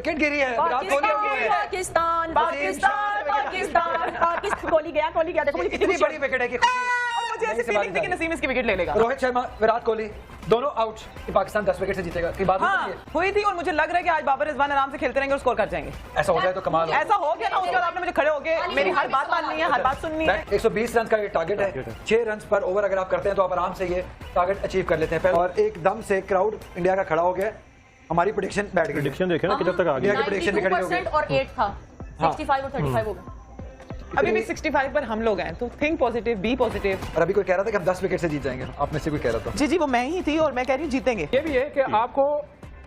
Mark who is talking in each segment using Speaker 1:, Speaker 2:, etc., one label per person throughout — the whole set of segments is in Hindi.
Speaker 1: विकेट गिरी है, विराट कोहली आउट हुए हैं।
Speaker 2: पाकिस्तान पाकिस्तान पाकिस्तान पाकिस्तान कोहली गया देखो मुझे
Speaker 1: इतनी बड़ी विकेट है कि
Speaker 3: मुझे ऐसी फीलिंग थी कि नसीम इसकी विकेट ले लेगा।
Speaker 1: रोहित शर्मा, विराट कोहली दोनों आउट, पाकिस्तान 10 विकेट से जीतेगा की बात
Speaker 3: हाँ, हुई थी और मुझे लग रहा है कि आज बाबर रिजवान आराम से खेलते रहेंगे और स्कोर कर जाएंगे।
Speaker 1: ऐसा हो जाए तो कमाल।
Speaker 3: ऐसा हो गया ना, उसके बाद आपने मुझे खड़े होके मेरी हर बात माननी है, हर बात सुननी है।
Speaker 1: 120 रन का ये टारगेट है, 6 रन पर ओवर अगर आप करते हैं तो आप आराम से ये टारगेट अचीव कर लेते हैं पहले। और एकदम से क्राउड इंडिया का खड़ा हो गया, हमारी प्रेडिक्शन बैठ गई।
Speaker 4: प्रेडिक्शन देखें ना किधर तक आ गई।
Speaker 1: इंडिया की प्रेडिक्शन भी खड़ी हो गई
Speaker 2: और 8 था, 65 और 35 हो गया।
Speaker 3: अभी भी 65 पर हम लोग हैं, तो थिंक पॉजिटिव, बी पॉजिटिव।
Speaker 1: और अभी कोई कह रहा था कि हम 10 विकेट से जीत जाएंगे, आप में से कोई कह रहा था।
Speaker 3: जी वो मैं ही थी और मैं कह रही हूँ जीतेंगे।
Speaker 4: ये भी है कि आपको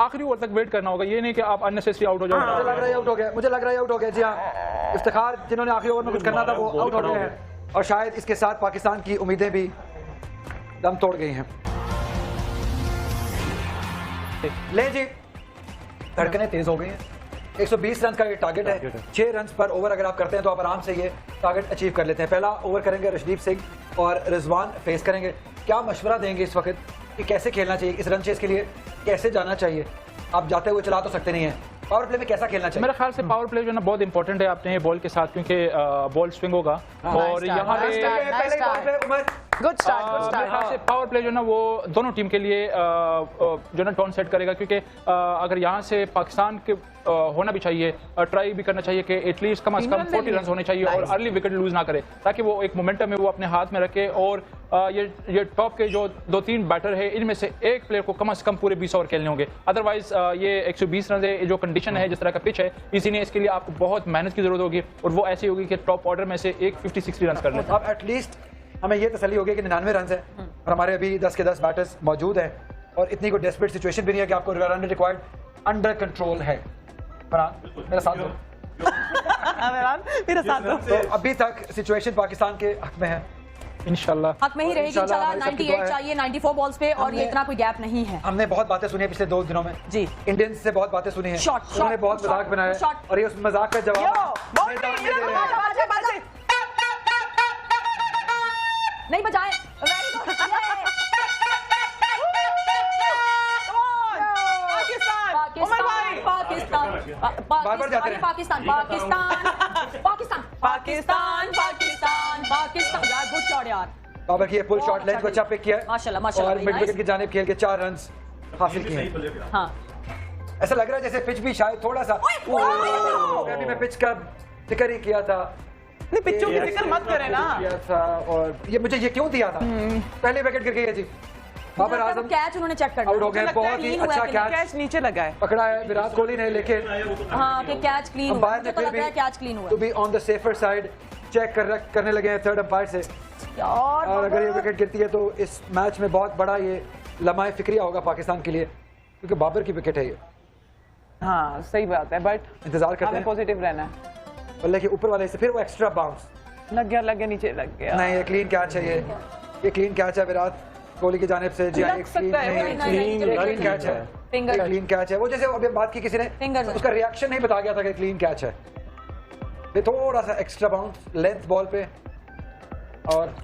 Speaker 4: आखिरी ओवर तक वेट करना होगा, ये नहीं कि आप अननेसेसरी आउट हो
Speaker 1: मुझे
Speaker 4: जाओ।
Speaker 1: लग रहा है आउट हो गया, मुझे लग रहा है आउट हो गया। जी हाँ, इफ्तिखार जिन्होंने आखिरी ओवर में कुछ करना था वो आउट हो गए हैं और शायद इसके साथ पाकिस्तान की उम्मीदें भी दम तोड़ गई हैं। ले जी, धड़कनें तेज हो गई हैं। 120 रन का ये टारगेट है, 6 रन पर ओवर अगर आप करते हैं तो आप आराम से ये टारगेट अचीव कर लेते हैं। पहला ओवर करेंगे रशदीप सिंह और रिजवान फेस करेंगे। क्या मशवरा देंगे इस वक्त कि कैसे खेलना चाहिए, इस रन चेस के लिए कैसे जाना चाहिए? आप जाते हुए चला तो सकते नहीं है, पावर प्ले में कैसा खेलना चाहिए?
Speaker 4: मेरे ख्याल से पावर प्ले जो है ना बहुत इंपॉर्टेंट है अपने बॉल के साथ, क्योंकि बॉल स्विंग होगा और यहाँ पे
Speaker 3: गुड स्टार्ट।
Speaker 4: मेरे ख्याल से पावर प्ले जो ना वो दोनों टीम के लिए जो ना टोन सेट करेगा, क्योंकि अगर यहाँ से पाकिस्तान के होना भी चाहिए, ट्राई भी करना चाहिए कि एटलीस्ट कम से कम 40 रन होने चाहिए और अर्ली विकेट लूज ना करे, ताकि वो एक मोमेंटम है वो अपने हाथ में रखे। और ये टॉप के जो 2-3 बैटर है इनमें से एक प्लेयर को कम से कम पूरे 20 ओवर खेलने होंगे, अदरवाइज ये 120 रन है जो कंडीशन है, जिस तरह का पिच है, इसीलिए इसके लिए आपको बहुत मेहनत की जरूरत होगी और वो ऐसी होगी कि टॉप ऑर्डर में से एक 50-60 रन कर लें।
Speaker 1: अब एटलीस्ट हमें ये तसल्ली होगी कि 99 रन है और हमारे अभी 10 के 10 बैटर्स मौजूद हैं और इतनी कोई डेस्परेट सिचुएशन भी नहीं है कि आपको रन रिक्वायर्ड, अंडर कंट्रोल है। मेरा साथ दो।
Speaker 3: मेरा साथ दो।
Speaker 1: तो अभी तक सिचुएशन पाकिस्तान के हक में है,
Speaker 4: इंशाल्लाह
Speaker 2: हक में ही रहेगी इंशाल्लाह। 98 चाहिए 94 बॉल्स पे और ये इतना कोई गैप नहीं है।
Speaker 1: हमने बहुत बातें सुनी है पिछले 2 दिनों में
Speaker 3: जी,
Speaker 1: इंडियंस से बहुत बातें सुनी है,
Speaker 2: शॉट
Speaker 1: उन्होंने बहुत मजाक बनाया और ये उस मजाक का जवाब
Speaker 2: नहीं बजाए। पाकिस्तान पाकिस्तान पाकिस्तान पाकिस्तान पाकिस्तान पाकिस्तान यार, गुड शॉट यार।
Speaker 1: बाबर की फुल शॉट लेंथ को अच्छा पिक किया है
Speaker 2: माशाल्लाह माशाल्लाह।
Speaker 1: और मिड विकेट की जानिब खेल के 4 रन हासिल किए हैं।
Speaker 2: हाँ,
Speaker 1: ऐसा लग रहा है जैसे पिच भी शायद थोड़ा सा, अभी मैं पिच का जिक्र ही किया था,
Speaker 3: नहीं पिच्चों की जिक्र मत करें ना।
Speaker 1: किया था और ये मुझे ये क्यों दिया था, पहले विकेट गिर गई है जी। बाबर आजम
Speaker 2: कैच उन्होंने चेक कर
Speaker 1: आउट हो गए, बहुत ही अच्छा
Speaker 3: कैच नीचे लगा है,
Speaker 1: पकड़ा है विराट कोहली ने, लेकिन
Speaker 2: हाँ कि कैच क्लीन हुआ।
Speaker 1: अंपायर ने
Speaker 2: मुझे तो
Speaker 1: फिर
Speaker 2: लग
Speaker 1: भी
Speaker 2: रहा है कैच क्लीन हुआ
Speaker 1: to be on the safer side check करने लगे हैं थर्ड अंपायर से। और अगर ये विकेट गिरती है तो इस मैच में बहुत बड़ा ये लम्हा फिक्रिया होगा पाकिस्तान के लिए, क्योंकि बाबर की विकेट है ये।
Speaker 3: हाँ सही बात है, बट
Speaker 1: इंतजार करते हैं,
Speaker 3: पॉजिटिव रहना है।
Speaker 1: बल्ले के ऊपर वाले से फिर वो एक्स्ट्रा बाउंस
Speaker 3: लग गया नीचे लग गया।
Speaker 1: नहीं, ये क्लीन कैच है, ये क्लीन कैच है विराट कोहली की जानिब से जी। एक क्लीन कैच है, क्लीन कैच है। वो जैसे अभी बात की किसी ने, उसका रिएक्शन नहीं बताया गया था कि क्लीन कैच है, ये थोड़ा सा एक्स्ट्रा बाउंस लेंथ बॉल पे और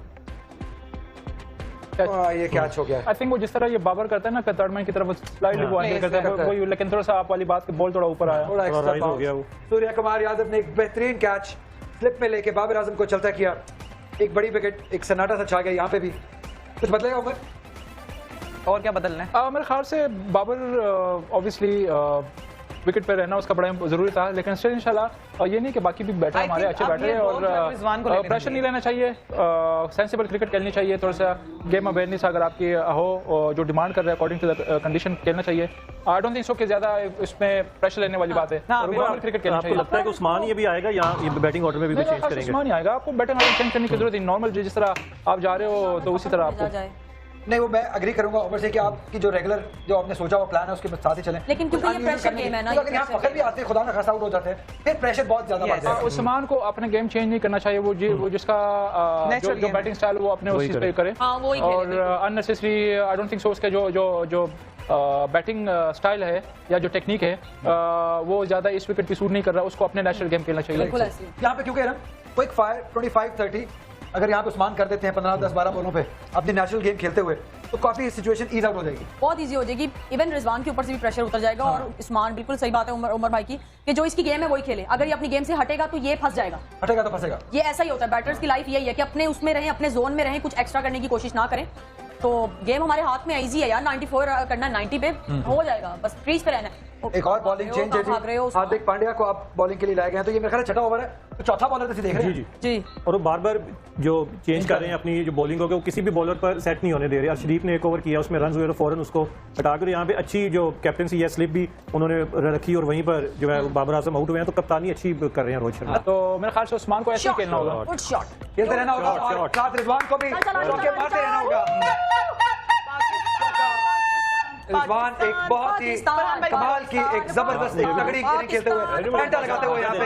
Speaker 1: ये कैच हो गया।
Speaker 4: आई थिंक वो जिस तरह ये बाबर करता है ना थर्ड मैन की तरफ स्लाइड वो एंगल करता है वो, लेकिन थोड़ा सा आप वाली बात की बॉल थोड़ा ऊपर आया,
Speaker 1: थोड़ा एक्स्ट्रा हो गया वो। सूर्य कुमार यादव ने एक बेहतरीन कैच स्लिप में लेके बाबर आजम को चलता किया, एक बड़ी विकेट, एक सन्नाटा सा छा गया। यहाँ पे भी कुछ बदलेगा उमर?
Speaker 3: और क्या बदलना है?
Speaker 4: मेरे ख्याल से बाबर ऑब्वियसली विकेट पे रहना उसका बड़ा जरूरी था, लेकिन स्टिल इंशाल्लाह ये नहीं कि बाकी भी बैटर हमारे अच्छे बैटर हैं और प्रेशर नहीं लेना चाहिए, सेंसिबल क्रिकेट खेलनी चाहिए, थोड़ा सा गेम अवेयरनेस अगर आपकी हो जो डिमांड कर रहे हैं अकॉर्डिंग टू द कंडीशन खेलना चाहिए। आई डोंट थिंक सो कि ज्यादा इसमें प्रेशर लेने वाली बात है, नॉर्मल क्रिकेट खेलना चाहिए।
Speaker 5: लगता है कि उस्मान ये भी आएगा या बैटिंग ऑर्डर में भी चेंज करेंगे?
Speaker 4: उस्मान ही आएगा, आपको बैटिंग ऑर्डर चेंज करने की जरूरत नहीं, नॉर्मल जिस तरह आप जा रहे हो तो उसी तरह आपको।
Speaker 1: नहीं, वो मैं अग्री करूंगा उमर से कि आपकी जो रेगुलर जो आपने सोचा वो प्लान है उसके साथ ही चलें,
Speaker 2: लेकिन क्योंकि ये प्रेशर गेम है ना,
Speaker 1: अगर यहाँ फखर भी आते हैं, खुदा ना खासा आउट हो जाते हैं, फिर प्रेशर बहुत ज्यादा बढ़ जाता है।
Speaker 4: उस्मान को अपने गेम चेंज नहीं करना चाहिए, वो जिसका जो बैटिंग स्टाइल वो अपने उसी पे करे, और unnecessary I don't think so उसके जो बैटिंग स्टाइल है या जो टेक्निक है वो ज्यादा इस विकेट पे सूट नहीं कर रहा, उसको अपने नेशनल गेम खेलना चाहिए।
Speaker 1: यहाँ पे क्यों कह रहा हूँ, क्विक फायर 25-30 अगर यहाँ पे उस्मान कर देते हैं 15, 10, 12 बॉलों पे अपनी नेचुरल गेम खेलते हुए तो काफी सिचुएशन ईज आउट हो जाएगी।
Speaker 2: बहुत इजी हो जाएगी। इवन रिजवान के ऊपर से भी प्रेशर उतर जाएगा और उस्मान, बिल्कुल सही बात है उमर भाई की, कि जो इसकी गेम है वही खेले। अगर ये अपनी गेम से हटेगा तो ये फंस जाएगा,
Speaker 1: हटेगा तो फंसेगा।
Speaker 2: ये ऐसा ही होता है, बैटर्स की लाइफ यही है कि अपने उसमें रहें, अपने जोन में रहें, कुछ एक्स्ट्रा करने की कोशिश ना करें। तो गेम हमारे हाथ में इजी है यार, 94 करना, 90 पे हो जाएगा, बस क्रीज पे रहना है।
Speaker 1: एक और बॉलिंग चेंज है जी, हार्दिक पांड्या को आप बॉलिंग के लिए लाए गए हैं, तो ये मेरे ख्याल है छठा ओवर है, तो चौथा बॉलर तो देख रहे हैं।
Speaker 5: जी
Speaker 2: जी,
Speaker 5: और वो बार बार जो चेंज कर रहे हैं अपनी जो बॉलिंग को, वो किसी भी बॉलर पर सेट नहीं होने दे रहे। अर्शदीप ने एक ओवर किया, उसमें रन हुए तो फौरन उसको हटाकर यहाँ पे अच्छी जो कैप्टनसी है स्लिप भी उन्होंने रखी और वहीं पर जो है बाबर आजम आउट हुए हैं, तो कप्तानी अच्छी कर रहे हैं रोहित शर्मा।
Speaker 4: तो मेरे ख्याल से उस्मान को ऐसे ही खेलना होगा।
Speaker 2: गुड शॉट,
Speaker 1: खेलते रहना होगा और साथ रिजवान को भी चौके मारते रहना होगा। रिजवान एक बहुत ही कमाल की एक जबरदस्त एक तगड़ी इनिंग खेलते हुए, पैंटा लगाते हुए यहाँ पे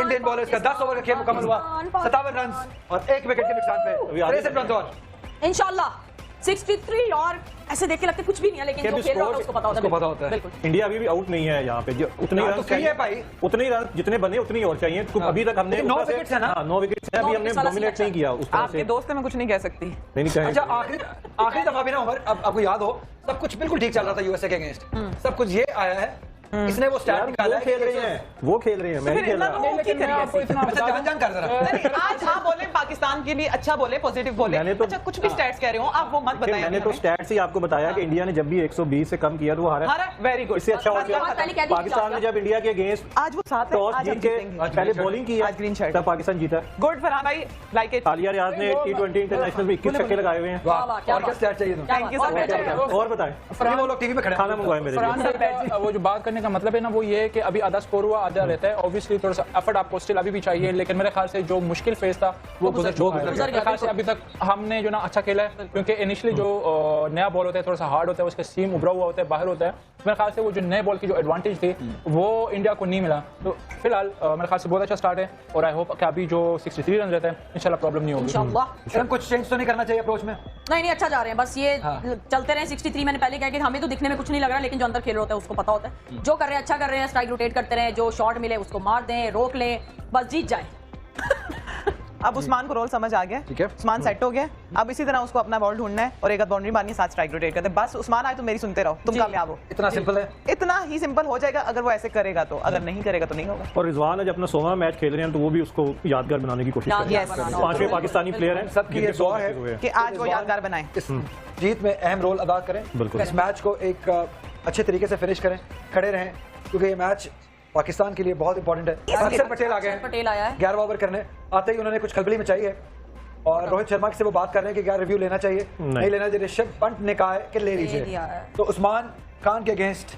Speaker 1: इंडियन बॉलर्स का 10 ओवर का खेल मुकम्मल हुआ, 57 रन और 1 विकेट के नुकसान पे 63 रन और
Speaker 2: इंशाल्लाह 63। और ऐसे देख के लगता है कुछ भी नहीं है, लेकिन जो खेल रहा है उसको पता होता है। बिल्कुल,
Speaker 5: इंडिया अभी भी आउट नहीं है यहाँ पे, जो उतने ही रन चाहिए भाई, उतने ही रन जितने बने उतने ही और चाहिए। तो अभी तक हमने
Speaker 1: 9 विकेट्स है ना,
Speaker 5: 9 विकेट्स है, अभी हमने डोमिनेट नहीं किया उस तरह
Speaker 3: आपके
Speaker 5: से।
Speaker 3: दोस्त है, मैं कुछ नहीं कह सकती।
Speaker 5: नहीं कहें।
Speaker 1: अच्छा, आखिरी दफा भी ना उमर, अब आपको याद हो, सब कुछ बिल्कुल ठीक चल रहा था यूएसए के अगेंस्ट, सब कुछ ये आया है, इसने वो स्टार्ट निकाला है,
Speaker 5: खेल रहे हैं, वो खेल रहे हैं, मैं नहीं खेल रहा।
Speaker 4: लेकिन मैं आपको इतना बता
Speaker 1: ध्यान जान कर जरा।
Speaker 3: आज आप बोले पाकिस्तान के लिए अच्छा बोले, पॉजिटिव बोले,
Speaker 5: मैंने तो-
Speaker 3: अच्छा कुछ भी स्टैट्स कह रहे हो आप, वो मत बताइए।
Speaker 5: मैंने तो स्टैट्स ही आपको बताया कि इंडिया ने जब भी 120 से कम किया तो वो हारा।
Speaker 3: Very good.
Speaker 5: इससे अच्छा हो गया।
Speaker 2: पहले कह दी
Speaker 5: पाकिस्तान ने जब इंडिया के अगेंस्ट
Speaker 3: आज वो साथ है,
Speaker 5: टॉस
Speaker 3: आज
Speaker 5: जीत
Speaker 3: हम
Speaker 5: के
Speaker 3: जीतेंगे।
Speaker 5: पहले बॉलिंग की,
Speaker 3: आज ग्रीन शर्ट।
Speaker 5: तब पाकिस्तान जीता।
Speaker 3: गुड फरहान भाई, लाइक इट।
Speaker 5: आलिया रियाज ने T20 इंटरनेशनल में 21 छक्के लगाए हुए हैं।
Speaker 1: वाह, और क्या स्टार्ट चाहिए तुम?
Speaker 3: Thank you so much.
Speaker 5: और बताएं,
Speaker 1: ये वो लोग टीवी पे खड़े हैं।
Speaker 5: खाना मंगवाए मेरे
Speaker 4: फरहान
Speaker 5: लिए।
Speaker 4: भाई का वो जो बात करने का मतलब है ना, वो ये है कि अभी आधा स्कोर हुआ, आधा रहता है। ऑब्वियसली थोड़ा सा एफर्ट आपको स्टिल अभी भी चाहिए, लेकिन मेरे ख्याल से जो मुश्किल फेज था वो गुजर चुका है। मेरे ख्याल से अभी तक हमने जो ना अच्छा खेला है, क्योंकि इनिशियली जो नया बॉल होता है थोड़ा सा हार्ड होता है, उसका सीम उभरा हुआ होता है, बाहर होता है। मेरे ख्याल से वो जो नए बॉल की जो एडवांटेज थी वो इंडिया को नहीं मिला। तो फिलहाल मेरे ख्याल से बहुत अच्छा स्टार्ट है और आई होप कि अभी जो 63 रन रहते हैं इंशाल्लाह प्रॉब्लम नहीं होगी।
Speaker 2: इंशाल्लाह।
Speaker 1: हम कुछ चेंज तो नहीं करना चाहिए अप्रोच में?
Speaker 2: नहीं, अच्छा जा रहे हैं, बस ये चलते रहे। 63 मैंने पहले कहा कि हमें तो दिखने में कुछ नहीं लग रहा, लेकिन जो अंदर खेल रहा होता है उसको पता होता है। जो कर रहे हैं अच्छा कर रहे हैं, स्ट्राइक रोटेट करते रहे, जो शॉट मिले उसको मार दें, रोक लें, बस जीत जाए।
Speaker 3: अब उस्मान को रोल समझ आ गया,
Speaker 1: ठीक है।
Speaker 3: उस्मान सेट हो गया। अब इसी तरह उसको अपना बॉल ढूंढना है और एक बाउंड्री मारनी है, 7 स्ट्राइक रोटेट करते हैं। बस उस्मान आए तो मेरी सुनते रहो, तुम कामयाब हो।
Speaker 1: इतना सिंपल है।
Speaker 3: इतना ही सिंपल हो जाएगा अगर वो ऐसे करेगा तो, अगर नहीं करेगा तो नहीं होगा।
Speaker 5: और रिजवान आज अपना 100वां मैच खेल रहे हैं, तो वो भी उसको यादगार बनाने की कोशिश कर रहे हैं।
Speaker 2: यादगार बनाना।
Speaker 5: 5वें पाकिस्तानी प्लेयर हैं,
Speaker 1: सबकी ये दुआ है
Speaker 3: कि आज वो यादगार बनाए,
Speaker 1: इस जीत में अहम रोल अदा करें,
Speaker 5: बिल्कुल।
Speaker 1: इस मैच को एक अच्छे तरीके से फिनिश करें, खड़े रहें, क्योंकि ये मैच पाकिस्तान के लिए बहुत इंपॉर्टेंट है। अक्षर पटेल आ गए हैं,
Speaker 2: पटेल आया है।
Speaker 1: 11 ओवर करने आते ही उन्होंने कुछ खलबली में चाहिए और रोहित शर्मा से वो बात कर रहे हैं कि क्या रिव्यू लेना चाहिए, नहीं लेना चाहिए। ऋषभ पंत ने कहा है कि ले लीजिए,
Speaker 2: दिया है।
Speaker 1: तो उस्मान खान के अगेंस्ट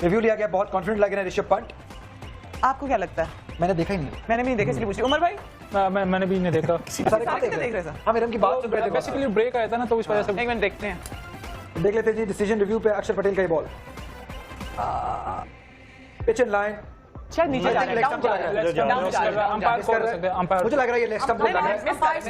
Speaker 1: रिव्यू लिया गया। बहुत कॉन्फिडेंट लग रहे हैं ऋषभ पंत।
Speaker 3: आपको क्या लगता है?
Speaker 1: मैंने देखा ही नहीं,
Speaker 3: मैंने भी नहीं देखा, इसलिए पूछ रही हूं। उमर भाई
Speaker 4: मैंने भी नहीं देखा।
Speaker 1: सारे कहाँ
Speaker 3: कितने देख रहे थे?
Speaker 1: हम इरम की बात सुन रहे थे।
Speaker 4: बेसिकली ब्रेक आया था ना, तो इस वजह से
Speaker 3: एक मिनट देखते हैं।
Speaker 1: देख लेते जी डिसीजन रिव्यू पे अक्षर पटेल का ही बॉल, पिच इन लाइन,
Speaker 3: शायद नीचे जा रहा है, डाउन जा रहा है, डाउन जा रहा है।
Speaker 4: अंपायर को सकते हैं, अंपायर
Speaker 1: मुझे लग रहा है ये लेग स्टंप पे लग रहा है।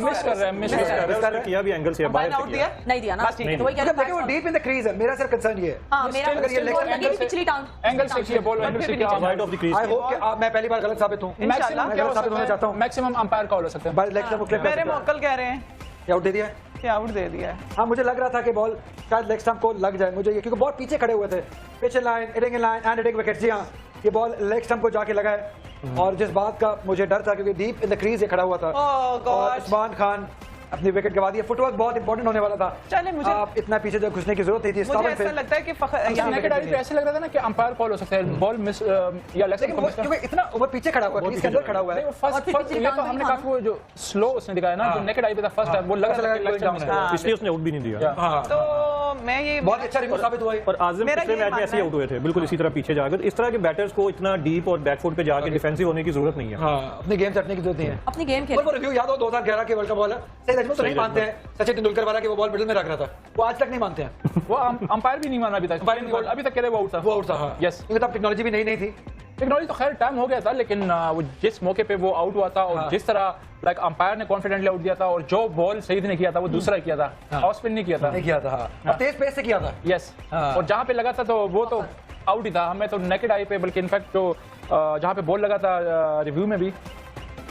Speaker 4: मिस कर रहे हैं, मिस कर रहे हैं।
Speaker 5: किया भी एंगल से
Speaker 3: अंपायर ने आउट दिया?
Speaker 2: नहीं दिया ना,
Speaker 3: बस ठीक है।
Speaker 2: तो वही कह
Speaker 1: मतलब
Speaker 2: रहे
Speaker 1: देखिए वो
Speaker 2: हैं।
Speaker 1: डीप इन द क्रीज है। मेरा सिर्फ कंसर्न ये है,
Speaker 2: हाँ, मेरा
Speaker 1: अगर ये
Speaker 2: बॉल
Speaker 1: लेग
Speaker 2: लगी थी पिछली टाउन
Speaker 4: एंगल से किया बॉल, एंगल से किया।
Speaker 5: Right of the crease.
Speaker 1: I hope कि मैं पहली बार गलत साबित हूं।
Speaker 3: इंशाल्लाह।
Speaker 1: मैं गलत साबित होना चाहता हूं।
Speaker 4: मैक्सिमम अंपायर का हो सकता है।
Speaker 1: बाय लेग स्टंप को क्लियर
Speaker 3: मेरे
Speaker 1: कर
Speaker 3: मोकल कह रहे हैं
Speaker 1: ये आउट दे दिया।
Speaker 3: कि आउट दे दिया है।
Speaker 1: हाँ, मुझे लग रहा था कि बॉल शायद लेग स्टंप को लग जाए, मुझे ये, क्योंकि बहुत पीछे खड़े हुए थे। Pitch in line, hitting in line and hitting wicket. जी हाँ, ये बॉल लेग स्टंप को जाके लगा है और जिस बात का मुझे डर था, क्योंकि डीप इन द क्रीज ये खड़ा हुआ था
Speaker 3: Oh, God.
Speaker 1: और उस्मान खान अपनी विकेट गवा दी। फुटवर्क बहुत इंपॉर्टेंट होने वाला था।
Speaker 3: चले, मुझे-
Speaker 1: आप इतना पीछे जो घुसने की जरूरत नहीं थी।
Speaker 3: मुझे
Speaker 1: स्टॉपर
Speaker 3: ऐसा
Speaker 1: पे
Speaker 3: लगता है कि यहाँ
Speaker 4: नेकेड आई पे ऐसे लग रहा था ना कि अंपायर कॉल हो सकता है, बॉल मिस या लेग
Speaker 1: लेकिन वो क्योंकि इतना वो पीछे खड़ा हुआ है, क्रीज के अंदर खड़ा हुआ है।
Speaker 4: फर्स्ट ये तो हमने काफी वो जो स्लो उसने दिखाया ना, जो नेकेड आई पे था फर्स्ट टाइम, वो लग
Speaker 1: ऐसा
Speaker 4: रहा
Speaker 1: लगा
Speaker 4: था
Speaker 1: कि
Speaker 4: कि
Speaker 1: down है।
Speaker 5: इसलिए उसने आउट भी नहीं दिया।
Speaker 1: हाँ,
Speaker 3: तो मैं ये
Speaker 1: बहुत अच्छा रिव्यू साबित हुआ है।
Speaker 5: और आजम
Speaker 3: मेरा
Speaker 5: पिछले
Speaker 3: ये
Speaker 5: मैच में ऐसे ही
Speaker 3: मानना
Speaker 5: आउट हुए थे, बिल्कुल इसी तरह पीछे जाकर। इस तरह के बैटर्स को इतना डीप और बैकफुट पे जाके डिफेंसिव होने की जरूरत नहीं है।
Speaker 1: हाँ, अपनी गेम सेटने की जरूरत नहीं है।
Speaker 2: अपनी गेम
Speaker 1: और वो रिव्यू याद हो 2011 के वर्ल्ड कप वाला, सही अजमल तो नहीं मानते हैं सचिन तेंदुलकर वाला कि वो बॉल मिडिल में रख रहा था, वो आज तक नहीं मानते हैं।
Speaker 4: वो अंपायर भी नहीं माना अभी तक, अभी तक कह रहे वो आउट था।
Speaker 1: वो आउट था। हाँ,
Speaker 4: यस,
Speaker 1: क्योंकि तब टेक्नोलॉजी भी नई थी।
Speaker 4: टेक्नोलॉजी तो खैर टाइम हो गया था, लेकिन वो जिस मौके पे वो आउट हुआ था और जिस तरह लाइक अंपायर ने कॉन्फिडेंटली आउट दिया था और जो बॉल सही ने किया था वो दूसरा किया था, ऑफ स्पिन नहीं किया था।
Speaker 1: नहीं किया था। हाँ, और तेज पेस से किया था।
Speaker 4: यस, और जहाँ पे लगा था तो वो तो आउट ही था। हमें तो नेकेड आई पे, बल्कि इनफैक्ट जो जहाँ पे बॉल लगा था रिव्यू में भी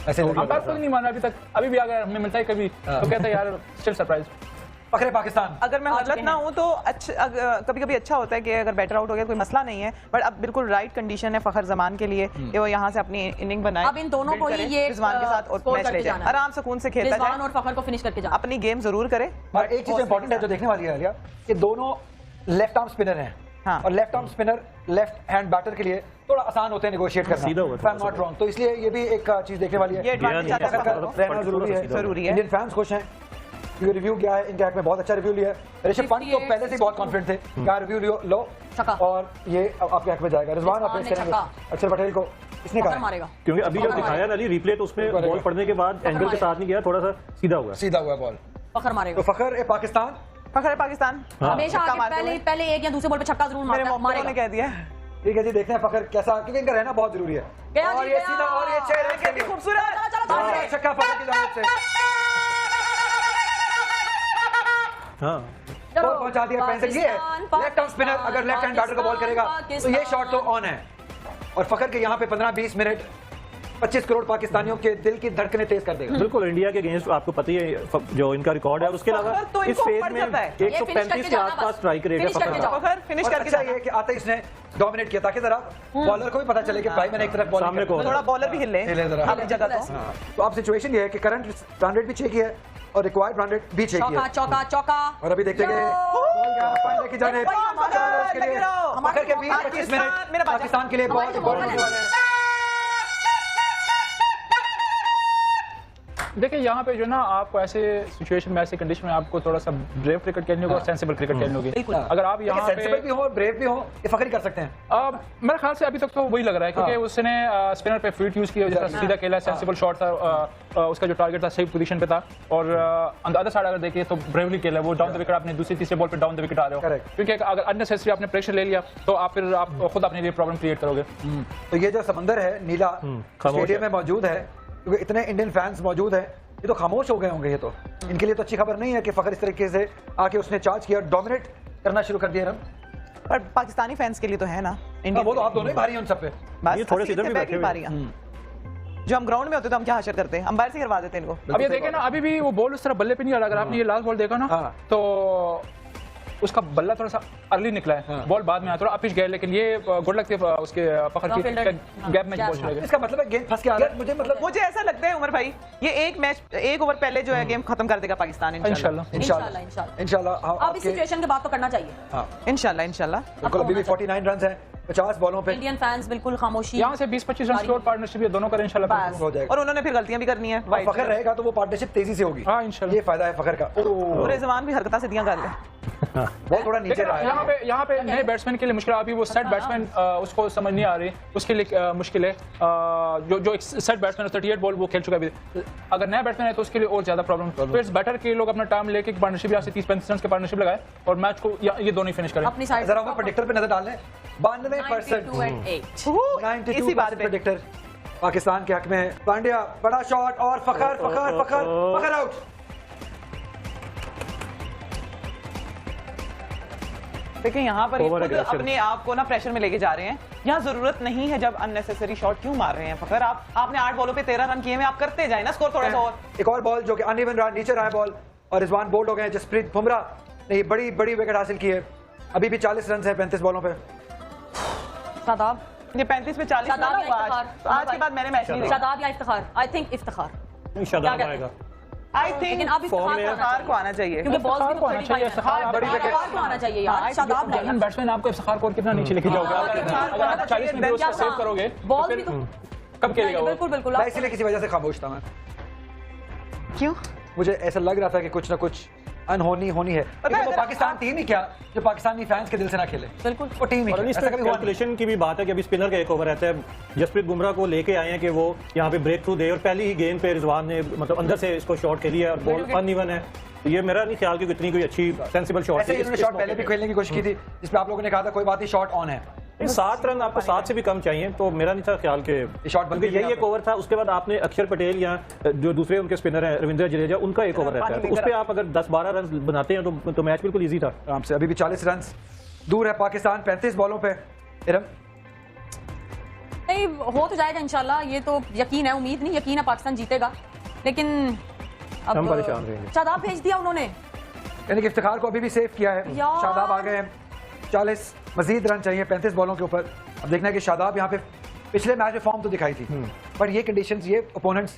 Speaker 1: ऐसे लग रहा
Speaker 4: अंपायर खुद नहीं मान रहा अभी तक, अभी भी अगर हमें मिलता है कभी तो कहता है यार स्टिल सरप्राइज।
Speaker 1: फखरे पाकिस्तान।
Speaker 3: अगर मैं
Speaker 2: आ
Speaker 3: गलत
Speaker 2: चुके
Speaker 3: ना
Speaker 2: हैं।
Speaker 3: हूँ तो कभी कभी अच्छा होता है कि अगर बैटर आउट हो गया कोई मसला नहीं है, बट अब बिल्कुल राइट कंडीशन है फखर जमान के लिए कि वो यहाँ से अपनी इनिंग बनाए।
Speaker 2: अब इन दोनों को ही ये
Speaker 3: रिजवान के साथ और
Speaker 2: स्कोर
Speaker 3: मैच ले
Speaker 2: करके
Speaker 3: जाए,
Speaker 2: जाना है।
Speaker 3: आराम सुकून से खेलता
Speaker 2: रिजवान
Speaker 3: जाए,
Speaker 2: और फखर को फिनिश करके जाना।
Speaker 3: अपनी गेम जरूर करे।
Speaker 1: और एक चीज इंपॉर्टेंट है जो देखने वाली है आलिया, कि दोनों लेफ्ट आर्म स्पिनर हैं।
Speaker 3: हाँ।
Speaker 1: और left arm spinner left hand batter के लिए थोड़ा आसान होते हैं नेगोशिएट करना,
Speaker 5: सीधा हुआ
Speaker 1: if I'm not wrong। तो इसलिए ये भी एक चीज देखने वाली है।
Speaker 3: ये advantage आता है
Speaker 1: फखर का
Speaker 3: फखर को।
Speaker 1: रहना जरूरी है।
Speaker 3: जरूरी है।
Speaker 1: इंडियन फैंस खुश हैं क्योंकि रिव्यू क्या है, इनके हक में बहुत अच्छा रिव्यू लिया है। ऋषभ पंत तो पहले से ही बहुत कॉन्फिडेंट थे, क्या रिव्यू लो
Speaker 2: छक्का।
Speaker 1: और ये अब आपके हक में जाएगा। रिजवान आप
Speaker 2: रिजवान
Speaker 1: पेश
Speaker 2: ने
Speaker 1: करेंगे
Speaker 2: छक्का।
Speaker 1: अक्षर पटेल को, इसने
Speaker 2: फखर
Speaker 1: कहा
Speaker 2: मारेगा।
Speaker 5: क्योंकि अभी जब दिखाया ना अली रिप्ले तो उसमें बॉल पड़ने के बाद एंगल के साथ नहीं गया, थोड़ा सा सीधा हुआ।
Speaker 1: सीधा हुआ बॉल।
Speaker 2: फखर
Speaker 1: तो
Speaker 2: मारेगा।
Speaker 1: फखर ए पाकिस्तान।
Speaker 3: फखर है पाकिस्तान।
Speaker 2: हमेशा
Speaker 3: छक्का
Speaker 2: आगे
Speaker 3: मारते
Speaker 2: पहले
Speaker 3: हुए।
Speaker 2: पहले एक या दूसरे बॉल पे छक्का जरूर
Speaker 3: मेरे
Speaker 2: मारता
Speaker 3: मोहम्मद ने
Speaker 2: मारेगा।
Speaker 3: कह दिया।
Speaker 1: ठीक है जी, देखते हैं फखर कैसा, क्योंकि इनका रहना बहुत जरूरी है।
Speaker 2: गया जी,
Speaker 1: और ये
Speaker 2: गया।
Speaker 1: सीधा और ये 6 रन के लिए
Speaker 3: खूबसूरत।
Speaker 2: चलो, चलो, चलो।
Speaker 1: और छक्का फखर की जानिब से
Speaker 5: हाँ
Speaker 2: चलो,
Speaker 1: बॉल पहुंचा दिया पेंसिल। ये
Speaker 2: पाकिस्तान,
Speaker 1: लेफ्ट आर्म स्पिनर अगर लेफ्ट हैंड बैटर को बॉल करेगा तो ये शॉट तो ऑन है। और फखर के यहाँ पे 15-20 मिनट 25 करोड़ पाकिस्तानियों के दिल की धड़कनें तेज कर देगा।
Speaker 5: बिल्कुल, इंडिया के अगेंस्ट आपको पता ही है जो इनका रिकॉर्ड है, और उसके अलावा
Speaker 3: फखर तो
Speaker 5: इस
Speaker 3: इनको
Speaker 5: फेज
Speaker 3: पड़
Speaker 5: में
Speaker 3: जाता है।
Speaker 2: ये finish
Speaker 5: 135
Speaker 2: करके
Speaker 5: के
Speaker 2: जाना
Speaker 5: आसपास
Speaker 2: बस।
Speaker 5: स्ट्राइक रेट है
Speaker 2: Finish करके
Speaker 5: फखर
Speaker 2: जाओ।
Speaker 5: का।
Speaker 3: फखर फिनिश
Speaker 1: और
Speaker 3: करके
Speaker 1: अच्छा
Speaker 3: जाना।
Speaker 1: ये कि आते ही इसने डोमिनेट किया ताकि जरा बॉलर को भी पता चले कि भाई मैंने एक तरफ बॉल
Speaker 5: सामने कौन है।
Speaker 3: थोड़ा बॉलर भी हिले
Speaker 1: हिले जरा।
Speaker 3: अपनी जगह तो।
Speaker 1: तो अब सिचुएशन ये है कि करंट रन रेट भी चेक किया है और रिक्वायर्ड रन रेट भी चेक किया
Speaker 2: चौका
Speaker 1: है।
Speaker 2: चौका चौका।
Speaker 1: और अभी देखते हैं पांडे की जाने फखर के 20-25 मिनट पाकिस्तान के लिए बहुत इंपॉर्टेंट है।
Speaker 4: देखिए यहाँ पे जो ना आपको ऐसे सिचुएशन में, ऐसे कंडीशन में आपको थोड़ा सा ब्रेव क्रिकेट खेलने होगा और सेंसिबल क्रिकेट खेलने होगी।
Speaker 2: बिल्कुल।
Speaker 4: अगर आप यहाँ
Speaker 1: सेंसिबल
Speaker 4: पे
Speaker 1: भी हो, ब्रेव भी हो, ये फखर ही कर सकते हैं।
Speaker 4: मेरे ख्याल से अभी तक तो वही लग रहा है, क्योंकि उसने स्पिनर पे फीट यूज किया, जिस सीधा खेला, सेंसिबल शॉट था, उसका जो टारगेट था सही पोजीशन पे था। और अदर साइड अगर देखिए तो ब्रेवली खेला, वो डाउन द विकेट, आपने दूसरी तीसरे बॉल पे डाउन द विकेट आ रहे हो।
Speaker 1: Correct.
Speaker 4: क्योंकि अगर अननेसेसरी आपने प्रेशर ले लिया तो आप फिर आप खुद अपने लिए प्रॉब्लम क्रिएट करोगे।
Speaker 1: तो ये जो समंदर है नीला
Speaker 5: खामोश
Speaker 1: स्टेडियम
Speaker 5: है।
Speaker 1: में मौजूद है, क्योंकि इतने इंडियन फैंस मौजूद हैं, ये तो खामोश हो गए होंगे। ये तो इनके लिए तो अच्छी खबर नहीं है कि फखर इस तरीके से आके उसने चार्ज किया, डोमिनेट करना शुरू कर दिया रन।
Speaker 3: पर पाकिस्तानी फैंस के लिए तो है ना
Speaker 1: वो तो आप दोनों ही भारी हैं उन सब पे।
Speaker 3: बस
Speaker 5: ये थोड़े से इधर भी बैठे हुए हैं।
Speaker 3: बारियां जो हम ग्राउंड में होते तो हम क्या हशर करते हैं, अंपायर से करवा देते हैं इनको।
Speaker 4: अब ये देखें ना, अभी भी वो बॉल उस तरह बल्ले पे नहीं आ रहा। अगर आपने ये लास्ट बॉल देखा ना
Speaker 1: हाँ।
Speaker 4: तो उसका बल्ला थोड़ा सा अर्ली निकला है, बॉल बाद में आया, थोड़ा अपिच गया, लेकिन ये गुड लक थी उसके फखर की गैप में बॉल चला गया।
Speaker 1: इसका मतलब है गेंद फंस के आ रहा है। मुझे मतलब
Speaker 3: मुझे ऐसा लगता है उमर भाई, ये एक मैच एक ओवर पहले जो है गेम खत्म कर देगा पाकिस्तान इंशाल्लाह।
Speaker 4: इंशाल्लाह।
Speaker 1: इंशाल्लाह
Speaker 2: अब इस सिचुएशन के बाद तो करना चाहिए।
Speaker 1: हाँ
Speaker 3: इंशाल्लाह इंशाल्लाह।
Speaker 1: बिल्कुल। अभी भी 49 रन हैं 50 बॉलों पे,
Speaker 2: इंडियन फैंस बिल्कुल खामोशी।
Speaker 4: यहाँ से 20-25 रन स्कोर पार्टनरशिप ये दोनों करें इंशाल्लाह।
Speaker 1: हो जाएगा।
Speaker 3: और उन्होंने फिर गलतियां भी करनी है।
Speaker 1: और फखर रहेगा तो वो पार्टनरशिप तेजी से होगी।
Speaker 4: हाँ, इंशाल्लाह।
Speaker 1: ये फायदा है फखर का।
Speaker 3: पूरे जमान भी हरकतां सीधियां कर ले।
Speaker 1: बॉल थोड़ा नीचे
Speaker 4: लेकिन
Speaker 1: रहा है।
Speaker 4: यहाँ पे नए बैट्समैन के लिए मुश्किल है। अभी वो सेट बैट्समैन उसको समझ नहीं आ रही, उसके लिए मुश्किल है। जो एक सेट बैट्समैन 38 बॉल वो खेल चुका है अभी, अगर नया बैट्समैन है तो उसके लिए और ज्यादा प्रॉब्लम। फिर बैटर के लोग अपना टाइम लेके पार्टनरशिप यहाँ से 30-35 रन के पार्टनरशिप लगाए और मैच को ये दोनों ही फिनिश करें।
Speaker 2: अपनी साइड
Speaker 1: जरा प्रेडिक्टर पे नजर डाल लें। 92%
Speaker 3: इसी बात पे
Speaker 1: प्रेडिक्टर पाकिस्तान के हक में। पांड्या बड़ा शॉट और फखर फखर फखर फखर आउट।
Speaker 3: देखिए यहाँ पर ये
Speaker 5: Over
Speaker 3: खुद
Speaker 5: aggression।
Speaker 3: अपने आप को ना प्रेशर में लेके जा रहे हैं। यहाँ जरूरत नहीं है, जब अननेसेसरी शॉट क्यों मार रहे हैं फखर। आपने 8 बॉलों पे 13 रन किए हैं, आप करते जाए ना स्कोर थोड़ा सा और।
Speaker 1: एक और बॉल जो कि अनइवन रहा, नीचे रहा बॉल और रिजवान बोल्ड हो गए। जसप्रीत बुमराह ने बड़ी बड़ी विकेट हासिल की है। अभी भी 40 रन है 35 बॉलों पे।
Speaker 2: शादाब
Speaker 3: ये 35 पे 40
Speaker 2: शादाब
Speaker 3: रन
Speaker 2: या
Speaker 3: हुआ
Speaker 2: इफ्तिखार?
Speaker 3: आज। तो आज के बाद मैंने मैच नहीं देखा।
Speaker 2: शादाब या इफ्तिखार? I think Iftikhar.
Speaker 5: शादाब
Speaker 2: क्या
Speaker 5: आएगा।
Speaker 3: आई थिंक
Speaker 2: लेकिन अब
Speaker 3: इफ्तिखार को आना चाहिए।
Speaker 2: क्योंकि बॉल्स भी
Speaker 4: इफ्तिखार को आना चाहिए, इफ्तिखार
Speaker 1: बड़ी विकेट।
Speaker 2: को आना चाहिए यार। शादाब नहीं।
Speaker 4: जनरल बैट्समैन आपको इफ्तिखार को कितना नीचे लेके जाओगे? अगर आप 40 मिनट उसको सेव करोगे
Speaker 2: बॉल
Speaker 4: तो
Speaker 2: भी
Speaker 4: फिर
Speaker 2: तो
Speaker 4: कब खेलेगा वो?
Speaker 2: बिल्कुल बिल्कुल।
Speaker 1: मैं इसीलिए किसी वजह से खामोश था। मैं
Speaker 3: क्यों?
Speaker 1: मुझे ऐसा लग रहा था कि कुछ ना कुछ अनहोनी होनी है। लेकिन वो पाकिस्तान टीम ही क्या जो पाकिस्तानी फैंस के दिल से ना खेले।
Speaker 2: बिल्कुल।
Speaker 1: वो टीम ही
Speaker 5: और
Speaker 1: क्या?
Speaker 5: इस
Speaker 1: ऐसा कभी हुआ नहीं।
Speaker 5: कैलकुलेशन की भी बात है कि अभी स्पिनर का एक ओवर रहता है। जसप्रीत बुमराह को लेके आए हैं कि वो यहाँ पे ब्रेक थ्रू दे, और पहली ही गेंद पे रिजवान ने मतलब अंदर से इसको शॉट खेली है और बॉल अनइवन है। तो ये मेरा नहीं ख्याल कि इतनी कोई अच्छी सेंसिबल शॉट
Speaker 1: ऐसे ही उन्होंने शॉट पहले भी खेलने की कोशिश की थी, जिसपे आप लोगों ने कहा था कोई बात नहीं शॉट ऑन है।
Speaker 5: 7 रन आपको 7 से भी कम चाहिए, तो मेरा नहीं था ख्याल के
Speaker 1: शॉट बनती
Speaker 5: क्योंकि यही एक ओवर था। उसके बाद आपने अक्षर पटेल या जो दूसरे उनके स्पिनर हैं रविंद्र जडेजा, उनका एक ओवर रहता है। तो उस पर आप अगर 10-12 रन बनाते हैं तो मैच बिल्कुल ईजी था
Speaker 1: आराम से। अभी भी 40 रन दूर है पाकिस्तान 35 बॉलों पे। इरम
Speaker 2: नहीं नहीं हो तो जाएगा इंशाल्लाह, ये तो यकीन है, उम्मीद नहीं यकीन है पाकिस्तान जीतेगा, लेकिन अब
Speaker 5: हम परेशान रहेंगे।
Speaker 2: शादाब भेज दिया उन्होंने,
Speaker 1: यानी कि इफ्तिखार को अभी भी सेव किया है।
Speaker 2: यार।
Speaker 1: शादाब आ गए हैं, 40 मजीद रन चाहिए 35 बॉलों के ऊपर। अब देखना है कि शादाब यहाँ पे पिछले मैच में फॉर्म तो दिखाई थी, बट ये कंडीशंस, ये ओपोनेंट्स,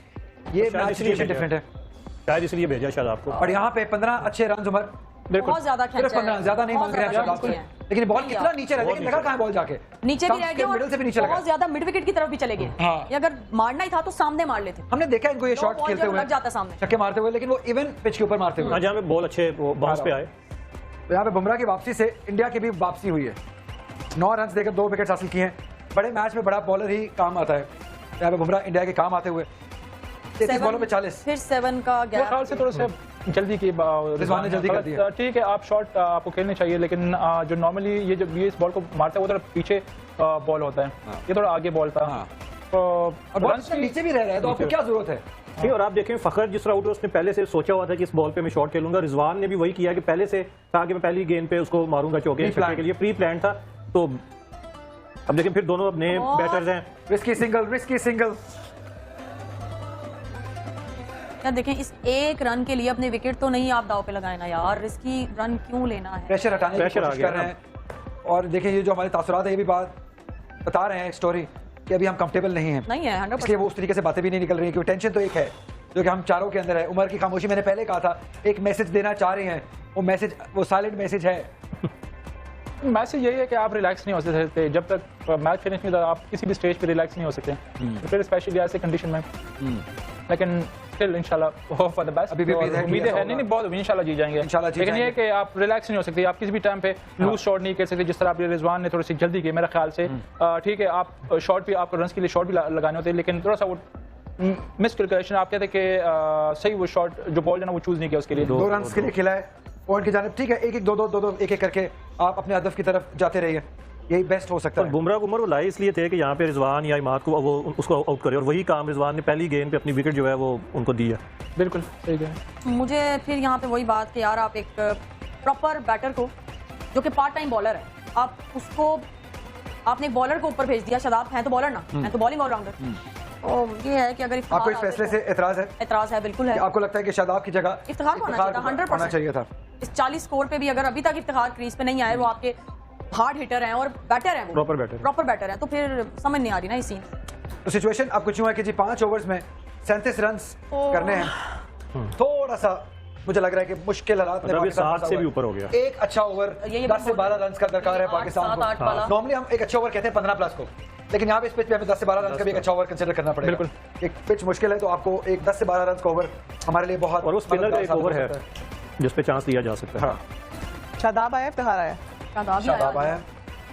Speaker 1: ये मैच सिचुएशन डिफरेंट है।
Speaker 5: शायद इसलिए भेजा शायद आपको।
Speaker 1: और यहाँ पे 15 अच्छे रन उमर,
Speaker 2: बहुत ज्यादा
Speaker 1: सिर्फ
Speaker 2: खेचा
Speaker 1: 15,
Speaker 2: है,
Speaker 1: ज्यादा नहीं
Speaker 2: बहुत
Speaker 1: मांग रहे हैं
Speaker 2: ज्यादा
Speaker 1: शादाब से।
Speaker 2: खेचा है।
Speaker 1: लेकिन बॉल कितना नीचे रह, लेकिन लगा कहाँ बॉल जाके
Speaker 2: नीचे भी रह गए
Speaker 1: मिडिल से भी नीचे
Speaker 2: और
Speaker 1: लगा।
Speaker 2: बहुत ज्यादा मिड विकेट की तरफ भी चले गए।
Speaker 1: हाँ।
Speaker 2: ये अगर मारना ही था तो सामने मार लेते,
Speaker 1: हमने देखा इनको ये
Speaker 2: दो
Speaker 1: शॉट
Speaker 2: बॉल
Speaker 1: खेलते
Speaker 2: जब
Speaker 1: हुए,
Speaker 2: लग जाता सामने।
Speaker 1: छक्के मारते हुए, लेकिन वो इवन पिच के ऊपर मारते हुए।
Speaker 5: हाँ, जहाँ पे बॉल अच्छे बाउंस पे आए।
Speaker 1: तो यहाँ पे बुमराह की वापसी से इंडिया की भी वापसी हुई है। 9 रन देकर 2 विकेट हासिल किए हैं। बड़े मैच में बड़ा बॉलर ही काम आता है। यहाँ पे बुमराह इंडिया के काम आते हुए 33 बॉलों में 40।
Speaker 2: फिर 7 का
Speaker 4: मेरे
Speaker 2: गैप।
Speaker 4: ख्याल से थोड़ा सा जल्दी की
Speaker 1: रिजवान ने जल्दी कर दिया।
Speaker 4: ठीक है, आप शॉट आपको खेलने चाहिए, लेकिन जो नॉर्मली ये जब ये इस बॉल को मारता है वो थोड़ा पीछे बॉल होता है, ये थोड़ा आगे बॉल था।
Speaker 1: हाँ।
Speaker 4: और
Speaker 1: और बॉल नीचे भी रह रहा है, तो आपको क्या जरूरत है?
Speaker 5: नहीं, और आप देखें फखर जिस तरह आउट हुआ, उसने पहले से सोचा हुआ था कि इस बॉल पे मैं शॉट खेलूंगा। रिजवान ने भी वही किया कि पहले से था कि मैं पहली गेंद पे उसको मारूंगा चौके छक्के के लिए, प्री प्लान था। तो अब देखें फिर दोनों अब नए बैटर्स हैं।
Speaker 1: Risky single, risky single.
Speaker 2: यार देखें, इस एक रन के लिए अपने विकेट तो नहीं आप दाव पे लगाए ना यार, रिस्की रन क्यों लेना है?
Speaker 1: प्रेशर हटाने की
Speaker 5: प्रेशर आ
Speaker 1: कोशिश
Speaker 5: गया
Speaker 1: कर रहे हैं। और देखिए ये जो हमारे तासुरात है, ये भी बात बता रहे हैं स्टोरी कि अभी हम कंफर्टेबल नहीं हैं,
Speaker 2: नहीं है 100%।
Speaker 1: इसलिए वो उस तरीके से बातें भी नहीं निकल रही, क्योंकि टेंशन तो एक है जो कि हम चारों के अंदर है। उमर की खामोशी, मैंने पहले कहा था, एक मैसेज देना चाह रहे हैं, वो मैसेज वो साइलेंट मैसेज है।
Speaker 4: मैसेज यही है कि आप रिलैक्स नहीं हो सकते जब तक मैच फिनिश नहीं होता, आप किसी भी स्टेज पे रिलैक्स नहीं हो सकते, फिर स्पेशली ऐसे कंडीशन में। लेकिन स्टिल इंशाल्लाह होप फॉर द बेस्ट।
Speaker 1: अभी भी उम्मीद है कि
Speaker 4: उम्मीदें
Speaker 1: ऐसा
Speaker 4: है, नहीं बहुत इंशाल्लाह जी जाएंगे।
Speaker 1: इंशाल्लाह जी
Speaker 4: लेकिन ये है
Speaker 1: जाएंगे।
Speaker 4: कि आप रिलैक्स नहीं हो सकते, आप किसी भी टाइम पे लूज शॉट नहीं कर सकते, जिस तरह आप रिजवान ने थोड़ी सी जल्दी की मेरे ख्याल से। ठीक है, आप शॉट भी, आपको रन के लिए शॉट भी लगाने होते हैं, लेकिन थोड़ा सा वो मिस कैलकुलेशन, आप कहते हैं कि सही वो शॉट जो बॉल है ना वो चूज नहीं किया उसके लिए।
Speaker 1: 2 रन के लिए खिला है पॉइंट की जानिब। ठीक है, 1-1 2-2 1-1 करके आप अपने हदफ की तरफ जाते रहिए, यही बेस्ट हो सकता
Speaker 5: और
Speaker 1: है।
Speaker 5: बुमराह को उमर वो लाए इसलिए थे कि यहाँ पे रिजवान या इमाद को वो उसको आउट करे, और वही काम रिजवान ने पहली गेंद पे अपनी विकेट जो है वो उनको दी है।
Speaker 4: बिल्कुल सही है।
Speaker 2: मुझे फिर यहाँ पे वही बात कि यार आप एक प्रॉपर बैटर को, जो कि पार्ट टाइम बॉलर है, आप उसको, आपने एक बॉलर को ऊपर भेज दिया। शादाब है तो बॉलर ना, है तो बॉलिंग ऑलराउंडर। तो ये है कि अगर इफ्तिखार
Speaker 1: आपको इस फैसले से एतराज है?
Speaker 2: एतराज है, बिल्कुल है।
Speaker 1: कि आपको लगता है कि शादाब की जगह
Speaker 2: इफ्तिखार को होना चाहिए था, 100%
Speaker 1: होना चाहिए था।
Speaker 2: इस 40 स्कोर पे भी अगर अभी तक इफ्तिखार क्रीज पे नहीं आए, वो आपके हार्ड हिटर हैं और बैटर हैं,
Speaker 5: Proper batter।
Speaker 2: प्रॉपर बैटर हैं, तो फिर समझ नहीं आ रही ना इस सीन।
Speaker 1: तो सिचुएशन अब कुछ यूं है कि जी 5 ओवर्स में 37 रन करने हैं। थोड़ा सा मुझे लग रहा है कि मुश्किल हालात में
Speaker 5: मतलब ये
Speaker 1: पाकिस्तान
Speaker 5: 7 से भी ऊपर हो गया।
Speaker 1: एक अच्छा ओवर
Speaker 2: ये
Speaker 1: 10 से 12 रन का दरकार है पाकिस्तान
Speaker 2: 7-8 वाला।
Speaker 1: को। नॉर्मली हम एक अच्छा ओवर कहते हैं 15 प्लस को, लेकिन यहाँ पे इस पिच पे हमें 10 से 12 रन का भी एक अच्छा ओवर कंसीडर करना पड़ेगा।
Speaker 4: बिल्कुल।
Speaker 1: एक पिच मुश्किल है, तो आपको एक 10 से 12 रन का ओवर हमारे लिए बहुत,
Speaker 5: और वो स्पिनर का एक
Speaker 1: मददगार
Speaker 5: ओवर
Speaker 1: साबित
Speaker 5: है
Speaker 1: हो सकता
Speaker 5: जिस पे चांस लिया जा सकता है।
Speaker 1: हाँ,
Speaker 3: शादाब आया, इफ्तिखार आया?
Speaker 2: शादाब ही
Speaker 1: शादाब
Speaker 2: आया।
Speaker 1: आया।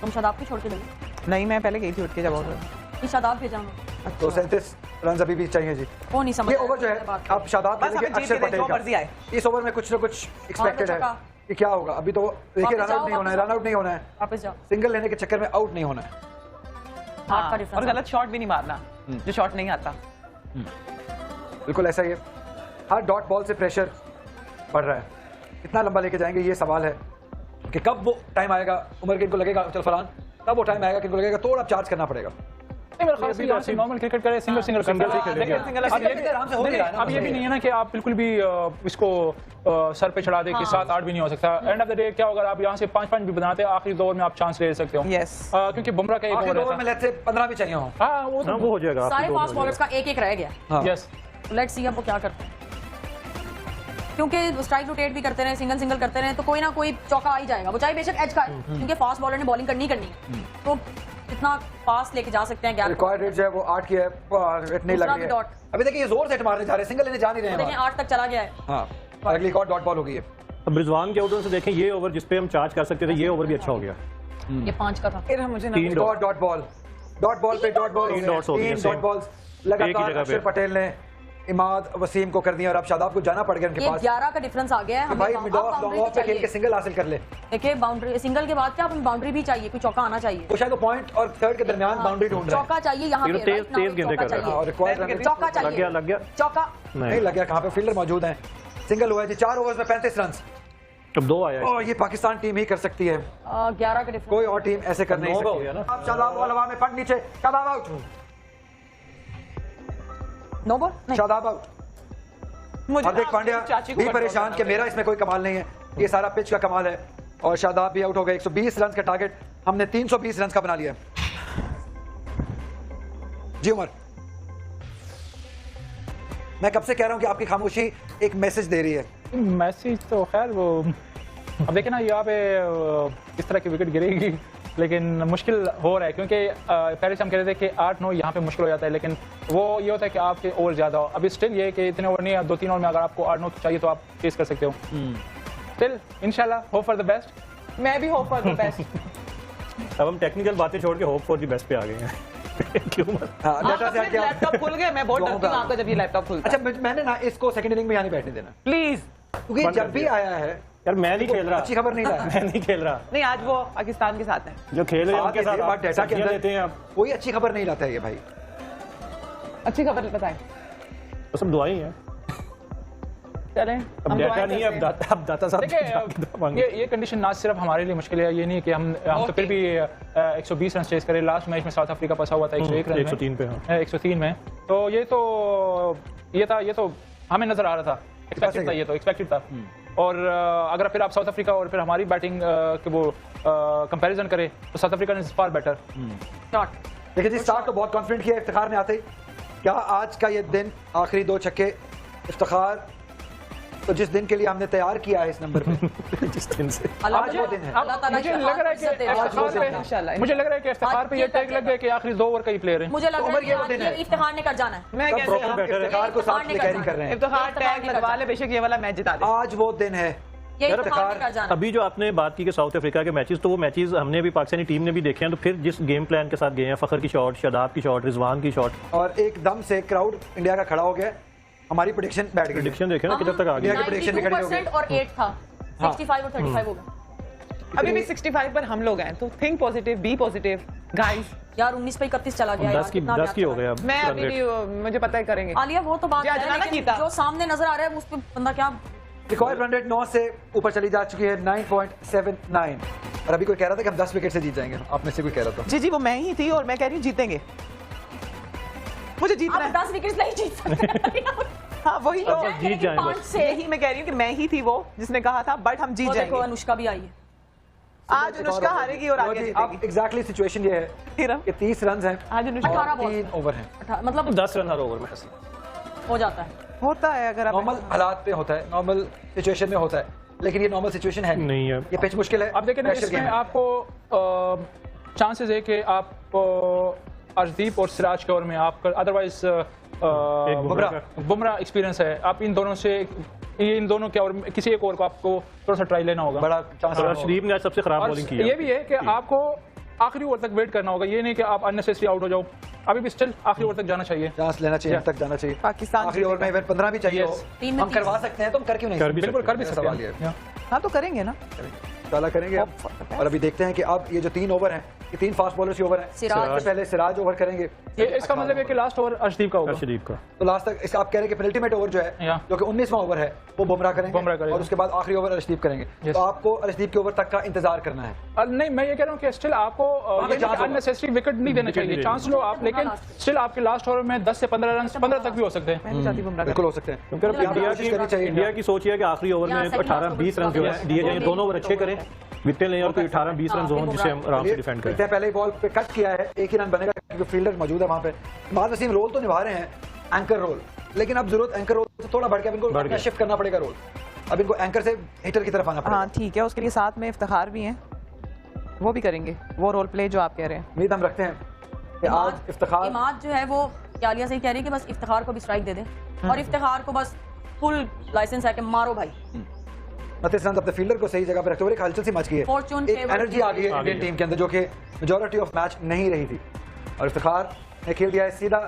Speaker 2: तुम शादाब को छोड़ के देंगे,
Speaker 3: नहीं, मैं पहले गई थी उठ के जब आउट हुआ।
Speaker 2: ये शादाब भेजा हमें,
Speaker 1: तो 37 रन अभी भी चाहिए जी।
Speaker 2: वो नहीं समझ
Speaker 1: ये
Speaker 2: रहा
Speaker 1: ओवर जो है
Speaker 2: बात।
Speaker 1: आप शादाब
Speaker 3: बस
Speaker 1: खेलेंगे
Speaker 3: हमें जीत
Speaker 1: अक्षर
Speaker 3: के दें,
Speaker 1: पटेल
Speaker 3: जो मर्जी
Speaker 1: का।
Speaker 3: आए।
Speaker 1: इस ओवर में कुछ ना कुछ एक्सपेक्टेड है
Speaker 2: छक्का।
Speaker 1: कि क्या होगा। अभी तो देखिए रन आउट नहीं होना है, रन आउट नहीं होना है,
Speaker 2: वापस जाओ,
Speaker 1: सिंगल लेने के चक्कर में आउट नहीं होना है।
Speaker 2: हाथ का
Speaker 3: और
Speaker 2: डिफरेंस।
Speaker 3: गलत शॉट भी नहीं मारना जो शॉट नहीं आता।
Speaker 1: बिल्कुल ऐसा ही है। हर डॉट बॉल से प्रेशर बढ़ रहा है, कितना लंबा लेके जाएंगे ये सवाल है कि कब वो टाइम आएगा। उमर के इनको लगेगा, चल फरहान, कब वो टाइम आएगा कि इनको लगेगा थोड़ा चार्ज करना पड़ेगा।
Speaker 4: नहीं, मेरे ख्याल से यहाँ से नॉर्मल क्रिकेट करे, सिंगल सिंगल
Speaker 5: सिंगल से खेलेंगे।
Speaker 3: लेकिन सिंगल
Speaker 1: अब ये भी आराम से हो नहीं रहा है ना।
Speaker 4: अब ये भी नहीं है ना कि आप बिल्कुल भी इसको सर पे चढ़ा दे कि 7-8 भी नहीं हो सकता। एंड ऑफ द डे क्या होगा, आप यहाँ से 5-5 भी बनाते हैं, आखिरी 2 ओवर में आप चांस ले सकते हो।
Speaker 3: Yes।
Speaker 4: क्योंकि बुमराह का एक
Speaker 1: आखिरी
Speaker 4: ओवर
Speaker 1: ओवर में
Speaker 4: रहता
Speaker 1: लेते 15 भी चाहिए हो।
Speaker 4: हाँ वो
Speaker 5: हाँ, वो हो जाएगा।
Speaker 2: सारे
Speaker 5: आपकी
Speaker 2: फास्ट
Speaker 5: दो हो
Speaker 2: बॉलर्स का एक रह गया।
Speaker 1: हाँ।
Speaker 4: यस।
Speaker 2: लेट्स सी अब वो क्या करते हैं, क्योंकि स्ट्राइक रोटेट भी करते रहे, सिंगल सिंगल करते रहे, तो कोई ना कोई चौका आ ही जाएगा, वो चाहे बेशक एज का है, क्योंकि फास्ट बॉलर ने बॉलिंग करनी है। तो कितना फास्ट लेके जा सकते हैं गैप।
Speaker 1: रिक्वायर्ड रेट जो है वो 8 की है, हिट नहीं लग
Speaker 2: दूसरा
Speaker 1: रही
Speaker 2: भी
Speaker 1: है।
Speaker 2: डॉट।
Speaker 1: अभी देखिए ये जोर से हिट मारने जा रहे हैं, सिंगल लेने जा नहीं रहे
Speaker 2: देखें
Speaker 1: हैं।
Speaker 2: 8 तक चला गया है।
Speaker 1: हाँ, अगली एक और डॉट बॉल हो गई है।
Speaker 5: अब रिजवान के आउट से देखें, ये ओवर जिस पे हम चार्ज कर सकते थे, ये ओवर भी अच्छा हो गया।
Speaker 2: ये 5 का था।
Speaker 3: फिर हम मुझे ना
Speaker 5: 3
Speaker 1: एक और डॉट बॉल पे डॉट बॉल,
Speaker 5: 3 डॉट्स हो गए,
Speaker 1: 3 डॉट बॉल्स
Speaker 5: एक ही
Speaker 1: लगातार
Speaker 5: जगह
Speaker 1: अक्षर
Speaker 5: पे।
Speaker 1: पटेल ने इमाद वसीम को कर दिया, और अब शादाब को जाना पड़ गया उनके
Speaker 2: ये
Speaker 1: पास
Speaker 2: 11 का डिफरेंस आ गया है।
Speaker 1: कि
Speaker 2: हमें
Speaker 1: भाई
Speaker 2: अब
Speaker 1: mid of long
Speaker 2: boundary
Speaker 1: of पे खेल के
Speaker 2: चाहिए।
Speaker 1: सिंगल हासिल कर ले।
Speaker 2: देखिए बाउंड्री, सिंगल के बाद क्या हमें बाउंड्री भी चाहिए, कोई चौका आना चाहिए।
Speaker 1: वो शायद वो पॉइंट और थर्ड के दरमियान बाउंड्री ढूंढ रहा है।
Speaker 2: चौका चाहिए यहाँ
Speaker 5: ये
Speaker 2: पे,
Speaker 5: तो तेज-
Speaker 2: right now
Speaker 5: तेज
Speaker 2: एक
Speaker 5: गेंदें
Speaker 2: चौका
Speaker 5: कर रहा है।
Speaker 2: चाहिए।
Speaker 1: और रिक्वायर्ड रन
Speaker 2: चौका चाहिए,
Speaker 5: लग गया
Speaker 2: चौका
Speaker 1: नहीं लग गया। कहाँ पे फील्डर मौजूद हैं, सिंगल हुआ है जी। 4 ओवर्स में 35 रन।
Speaker 5: अब 2 आया
Speaker 1: और ये पाकिस्तान टीम ही कर सकती है,
Speaker 2: 11 का डिफरेंस।
Speaker 1: कोई और टीम ऐसे कर नहीं
Speaker 5: 9 का हो
Speaker 1: सकती।
Speaker 5: गया ना।
Speaker 1: अब शादाब बॉल हवा में, फंड नीचे, शादाब आउट,
Speaker 2: नो बॉल नहीं,
Speaker 1: शादाब आउट।
Speaker 3: मुझे
Speaker 1: हार्दिक
Speaker 3: ना
Speaker 1: पांड्या
Speaker 3: अपनी चाची को
Speaker 1: भी
Speaker 3: control
Speaker 1: परेशान
Speaker 3: करना
Speaker 1: कि मेरा इसमें कोई कमाल नहीं है, ये सारा पिच का कमाल है। और शादाब भी आउट हो गए। 120 रन का टारगेट हमने 320 रन का बना लिया। जी उमर, मैं कब से कह रहा हूं कि आपकी खामोशी एक मैसेज दे रही है।
Speaker 4: मैसेज तो खैर वो अब देखे ना यहाँ पे किस तरह की विकेट गिरेगी, लेकिन मुश्किल हो रहा है क्योंकि पहले से हम कह रहे थे कि 8-9 यहाँ पे मुश्किल हो जाता है, लेकिन वो ये होता है कि आपके ओवर ज़्यादा हो। अभी स्टिल ये है कि इतने ओवर नहीं है, 2-3 ओवर में अगर आपको 8-9 चाहिए तो आप फेस कर सकते हो। स्टिल इंशाल्लाह होप फॉर द बेस्ट।
Speaker 3: मैं भी होप फॉर द बेस्ट।
Speaker 5: अब हम टेक्निकल बातें छोड़ के होप फॉर द बेस्ट पे आ गए हैं। क्यों मत?
Speaker 1: हाँ, डेटा से आके आप-
Speaker 3: लैपटॉप खुल गया, मैं बहुत
Speaker 1: दुआओं
Speaker 3: डरती हूँ
Speaker 1: का-
Speaker 3: आपका जब ये लैपटॉप खुलता है।
Speaker 1: अच्छा, मैंने ना इसको सेकंड इनिंग में यहाँ नहीं बैठने देना,
Speaker 3: प्लीज
Speaker 1: क्योंकि
Speaker 5: बंद कर
Speaker 1: जब भी
Speaker 5: दिया।
Speaker 1: आया है
Speaker 5: यार मैं नहीं खेल रहा,
Speaker 1: अच्छी खबर नहीं लाया।
Speaker 5: मैं नहीं खेल रहा।
Speaker 3: नहीं, आज वो पाकिस्तान के साथ है।
Speaker 5: जो खेल रहे हैं उनके साथ आप
Speaker 1: डेटा के
Speaker 5: सब्जियां
Speaker 1: अंदर
Speaker 5: लेते हैं आप,
Speaker 1: कोई अच्छी खबर नहीं लाता है ये भाई।
Speaker 3: अच्छी खबर बताएं।
Speaker 5: तो सब दुआएं हैं।
Speaker 3: चलें,
Speaker 5: अब
Speaker 3: हम
Speaker 5: डेटा
Speaker 3: दुआएं
Speaker 5: नहीं है,
Speaker 3: करते हैं।
Speaker 5: अब दाता साहब जाके दुआ
Speaker 4: देखिए
Speaker 5: मांगे।
Speaker 4: ये कंडीशन ना सिर्फ हमारे लिए मुश्किल है, ये नहीं है कि हम तो फिर भी 120 रन चेस करें। लास्ट मैच में साउथ अफ्रीका फंसा हुआ था 101 रन
Speaker 5: 103 पे, हाँ।
Speaker 4: 103 में, तो ये तो हमें नजर आ रहा था, एक्सपेक्टेड था, ये तो एक्सपेक्टेड था। और अगर फिर आप साउथ अफ्रीका और फिर हमारी बैटिंग के वो कंपैरिजन करें तो south Africa is far better.
Speaker 2: Shot.
Speaker 1: देखिए जी, स्टार्ट तो बहुत कॉन्फिडेंट किया इफ्तिखार ने आते ही। क्या आज का ये दिन, आखिरी 2 छक्के, इफ्तिखार तो जिस दिन के लिए हमने तैयार किया है इस नंबर पे,
Speaker 5: जिस दिन से
Speaker 1: आज वो दिन है।
Speaker 2: अल्लाह ताला
Speaker 4: मुझे
Speaker 2: की
Speaker 4: लग रहा है
Speaker 2: इज्जत दे।
Speaker 4: कि
Speaker 1: आज वो दिन है।
Speaker 3: इंशाल्लाह।
Speaker 4: मुझे लग रहा है कि इफ्तिखार पे ये टैग लग गया कि आखिरी 2 ओवर का ही प्लेयर है।
Speaker 2: मुझे लग
Speaker 1: तो
Speaker 2: रहा
Speaker 1: उमर,
Speaker 2: है
Speaker 1: ये
Speaker 2: कि
Speaker 1: वो दिन
Speaker 2: आज ये
Speaker 1: है।
Speaker 2: इफ्तिखार ने कर जाना है।
Speaker 3: मैं
Speaker 1: सब
Speaker 3: कैसे
Speaker 1: proper
Speaker 3: हम
Speaker 1: बैठे हैं। इफ्तिखार को साथ में कैरी कर रहे हैं।
Speaker 3: इफ्तिखार टैग लगवा ले, बेशक ये वाला मैच जिता दे।
Speaker 1: आज वो दिन है।
Speaker 2: ये
Speaker 1: यार,
Speaker 2: इफ्तिखार ने कर जाना है।
Speaker 5: अभी जो आपने बात की कि साउथ अफ्रीका के मैचेस, तो वो मैचेस हमने भी पाकिस्तानी टीम ने भी देखे हैं, तो फिर जिस गेम प्लान के साथ गए हैं, फखर की शॉट, शादाब की शॉट, रिजवान की शॉट,
Speaker 1: और एकदम से क्राउड इंडिया का खड़ा हो गया। हमारी प्रेडिक्शन बैठ गई।
Speaker 5: प्रेडिक्शन देखे ना किधर तक आ
Speaker 1: इंडिया
Speaker 5: गई।
Speaker 1: की prediction भी खड़ी हो गई।
Speaker 2: 92% और 8 था, 65 और 35 हो गया।
Speaker 3: अभी भी 65 पर हम लोग हैं, तो think positive, be positive guys.
Speaker 2: यार 19 पे 31 चला गया यार,
Speaker 5: 10
Speaker 2: कितना
Speaker 5: की हो
Speaker 2: चला
Speaker 5: गया अब
Speaker 3: मैं
Speaker 5: run
Speaker 3: अभी
Speaker 5: rate।
Speaker 3: भी मुझे पता है करेंगे।
Speaker 2: आलिया वो तो बात
Speaker 3: जी,
Speaker 2: है,
Speaker 3: अजनाना
Speaker 2: लेकिन
Speaker 3: जीता।
Speaker 2: जो सामने नजर आ रहा है उस पे बंदा क्या।
Speaker 1: रिकॉर्ड रन रेट 9 से ऊपर चली जा चुकी है, 9.79। और अभी कोई कह रहा था कि हम 10 विकेट से जीत जाएंगे, आप में से कोई कह रहा था।
Speaker 3: जी जी, वो मैं ही थी और मैं कह रही हूँ जीतेंगे। मुझे जीतना
Speaker 2: आप
Speaker 3: है।
Speaker 2: 10 विकेट नहीं जीत सकते।
Speaker 3: हाँ वही तो,
Speaker 5: अच्छा, जीत जाएं बस।
Speaker 2: 5 से
Speaker 3: यही मैं कह रही हूँ कि मैं ही थी वो जिसने कहा था, बट हम जीत
Speaker 2: वो देखो
Speaker 3: जाएंगे।
Speaker 2: अनुष्का भी आई है।
Speaker 3: आज अनुष्का हारेगी और आगे
Speaker 1: अब
Speaker 3: जीतेगी।
Speaker 1: एग्जैक्टली सिचुएशन ये है
Speaker 3: फिर
Speaker 1: कि 30 रन हैं
Speaker 3: आज अनुष्का
Speaker 2: 18 बॉल
Speaker 1: 3 ओवर हैं।
Speaker 2: मतलब
Speaker 5: 10 रन हर ओवर में।
Speaker 2: हो जाता है।
Speaker 3: होता है अगर आप
Speaker 1: नॉर्मल हालात पे होता है, नॉर्मल सिचुएशन में होता है, लेकिन ये नॉर्मल सिचुएशन है
Speaker 5: नहीं है।
Speaker 1: ये पिच मुश्किल है।
Speaker 4: अब देखिए ना,
Speaker 1: Pressure game
Speaker 4: इसमें
Speaker 1: है।
Speaker 4: आपको चांसेस है कि आप अर्शदीप और सिराज के ओवर में आप अदरवाइज बुमराह एक्सपीरियंस है, आप इन दोनों के ओवर में किसी एक ओवर को आपको थोड़ा सा ट्राई लेना होगा।
Speaker 1: बड़ा चांस
Speaker 5: और अर्शदीप ने आज सबसे खराब
Speaker 4: और
Speaker 5: बॉलिंग की
Speaker 4: ये
Speaker 5: है।
Speaker 4: भी है कि आपको आखिरी ओवर तक वेट करना होगा, ये नहीं कि आप अननेसेसरी आउट हो जाओ। अभी भी स्टिल आखिरी ओवर तक जाना चाहिए।
Speaker 1: चांस लेना चाहिए, तक जाना चाहिए।
Speaker 3: पाकिस्तान
Speaker 1: आखिरी ओवर में इवन 15 भी चाहिए हो,
Speaker 4: Yes.
Speaker 2: 3 में
Speaker 1: हम
Speaker 2: 30
Speaker 1: करवा सकते हैं, तो हम कर क्यों नहीं
Speaker 5: कर भी
Speaker 4: बिल्कुल कर भी
Speaker 1: सकते
Speaker 4: सकते
Speaker 1: हैं।
Speaker 4: हैं।
Speaker 3: हाँ तो करेंगे ना।
Speaker 1: ताला करेंगे अब। और अभी देखते हैं कि अब ये जो 3 ओवर हैं, ये 3 फास्ट बॉलर्स के ओवर हैं।
Speaker 2: सिराज।
Speaker 1: सबसे पहले सिराज ओवर करेंगे।
Speaker 4: ये इसका मतलब है कि लास्ट ओवर अर्शदीप का होगा।
Speaker 5: अर्शदीप का
Speaker 1: तो लास्ट तक इसका आप कह रहे हैं कि पेनल्टीमेट ओवर जो है,
Speaker 4: या।
Speaker 1: जो कि 19वां ओवर है, वो बुमराह
Speaker 4: बुमराह
Speaker 1: करेंगे
Speaker 4: करेगा।
Speaker 1: और उसके बाद आखिरी ओवर अर्शदीप करेंगे।
Speaker 4: Yes.
Speaker 1: तो आपको अर्शदीप के ओवर तक का इंतजार करना है।
Speaker 4: नहीं, मैं ये कह रहा हूँ कि स्टिल आपको
Speaker 1: chance होगा।
Speaker 4: अननेसेसरी विकेट नहीं देना
Speaker 5: Wicket
Speaker 4: चाहिए,
Speaker 5: नहीं
Speaker 4: चांस लो आप, लेकिन स्टिल आपके लास्ट ओवर में 10 से 15 रन, 15 तक भी हो सकते हैं।
Speaker 3: मैं भी चाहती हूँ बुमराह
Speaker 1: बिल्कुल हो सकते हैं।
Speaker 5: क्योंकि अब
Speaker 1: कोशिश करनी चाहिए।
Speaker 5: इंडिया की सोच है कि आखिरी ओवर
Speaker 2: यहाँ
Speaker 5: में
Speaker 2: second
Speaker 5: 18-20 रन जो है दिए जाएंगे, दोनों ओवर अच्छे करें, विकेट लें और कोई 18-20 रन जोन जिसे हम आराम से डिफेंड करें।
Speaker 1: पहले ही बॉल पे कट किया है, एक ही रन बनेगा क्योंकि फील्डर मौजूद है वहां पे। इमाद वसीम रोल तो निभा रहे हैं, एंकर रोल, लेकिन अब जरूरत एंकर रोल से थोड़ा बढ़ के अब इनको अपना शिफ्ट करना पड़ेगा रोल। अब इनको एंकर से हिटर की तरफ आना पड़ेगा।
Speaker 3: हाँ ठीक है, उसके लिए साथ में इफ्तिखार भी हैं, वो भी करेंगे वो रोल प्ले जो आप कह रहे हैं।
Speaker 1: उम्मीद हम रखते हैं कि आज इफ्तिखार
Speaker 2: इमाद जो है वो आलिया से ही कह रही है कि बस इफ्तिखार को भी स्ट्राइक दे दें और इफ्तिखार को बस फुल लाइसेंस है कि मारो भाई।
Speaker 1: 29 रन अपने फील्डर को सही जगह पर रखते हुए एक हलचल सी मच गई है,
Speaker 2: Fortune
Speaker 1: एक
Speaker 2: favour
Speaker 1: एनर्जी आ गई है
Speaker 5: आ गई
Speaker 1: इंडियन टीम के अंदर जो कि मेजॉरिटी ऑफ मैच नहीं रही थी। और इफ्तिखार ने खेल दिया है सीधा,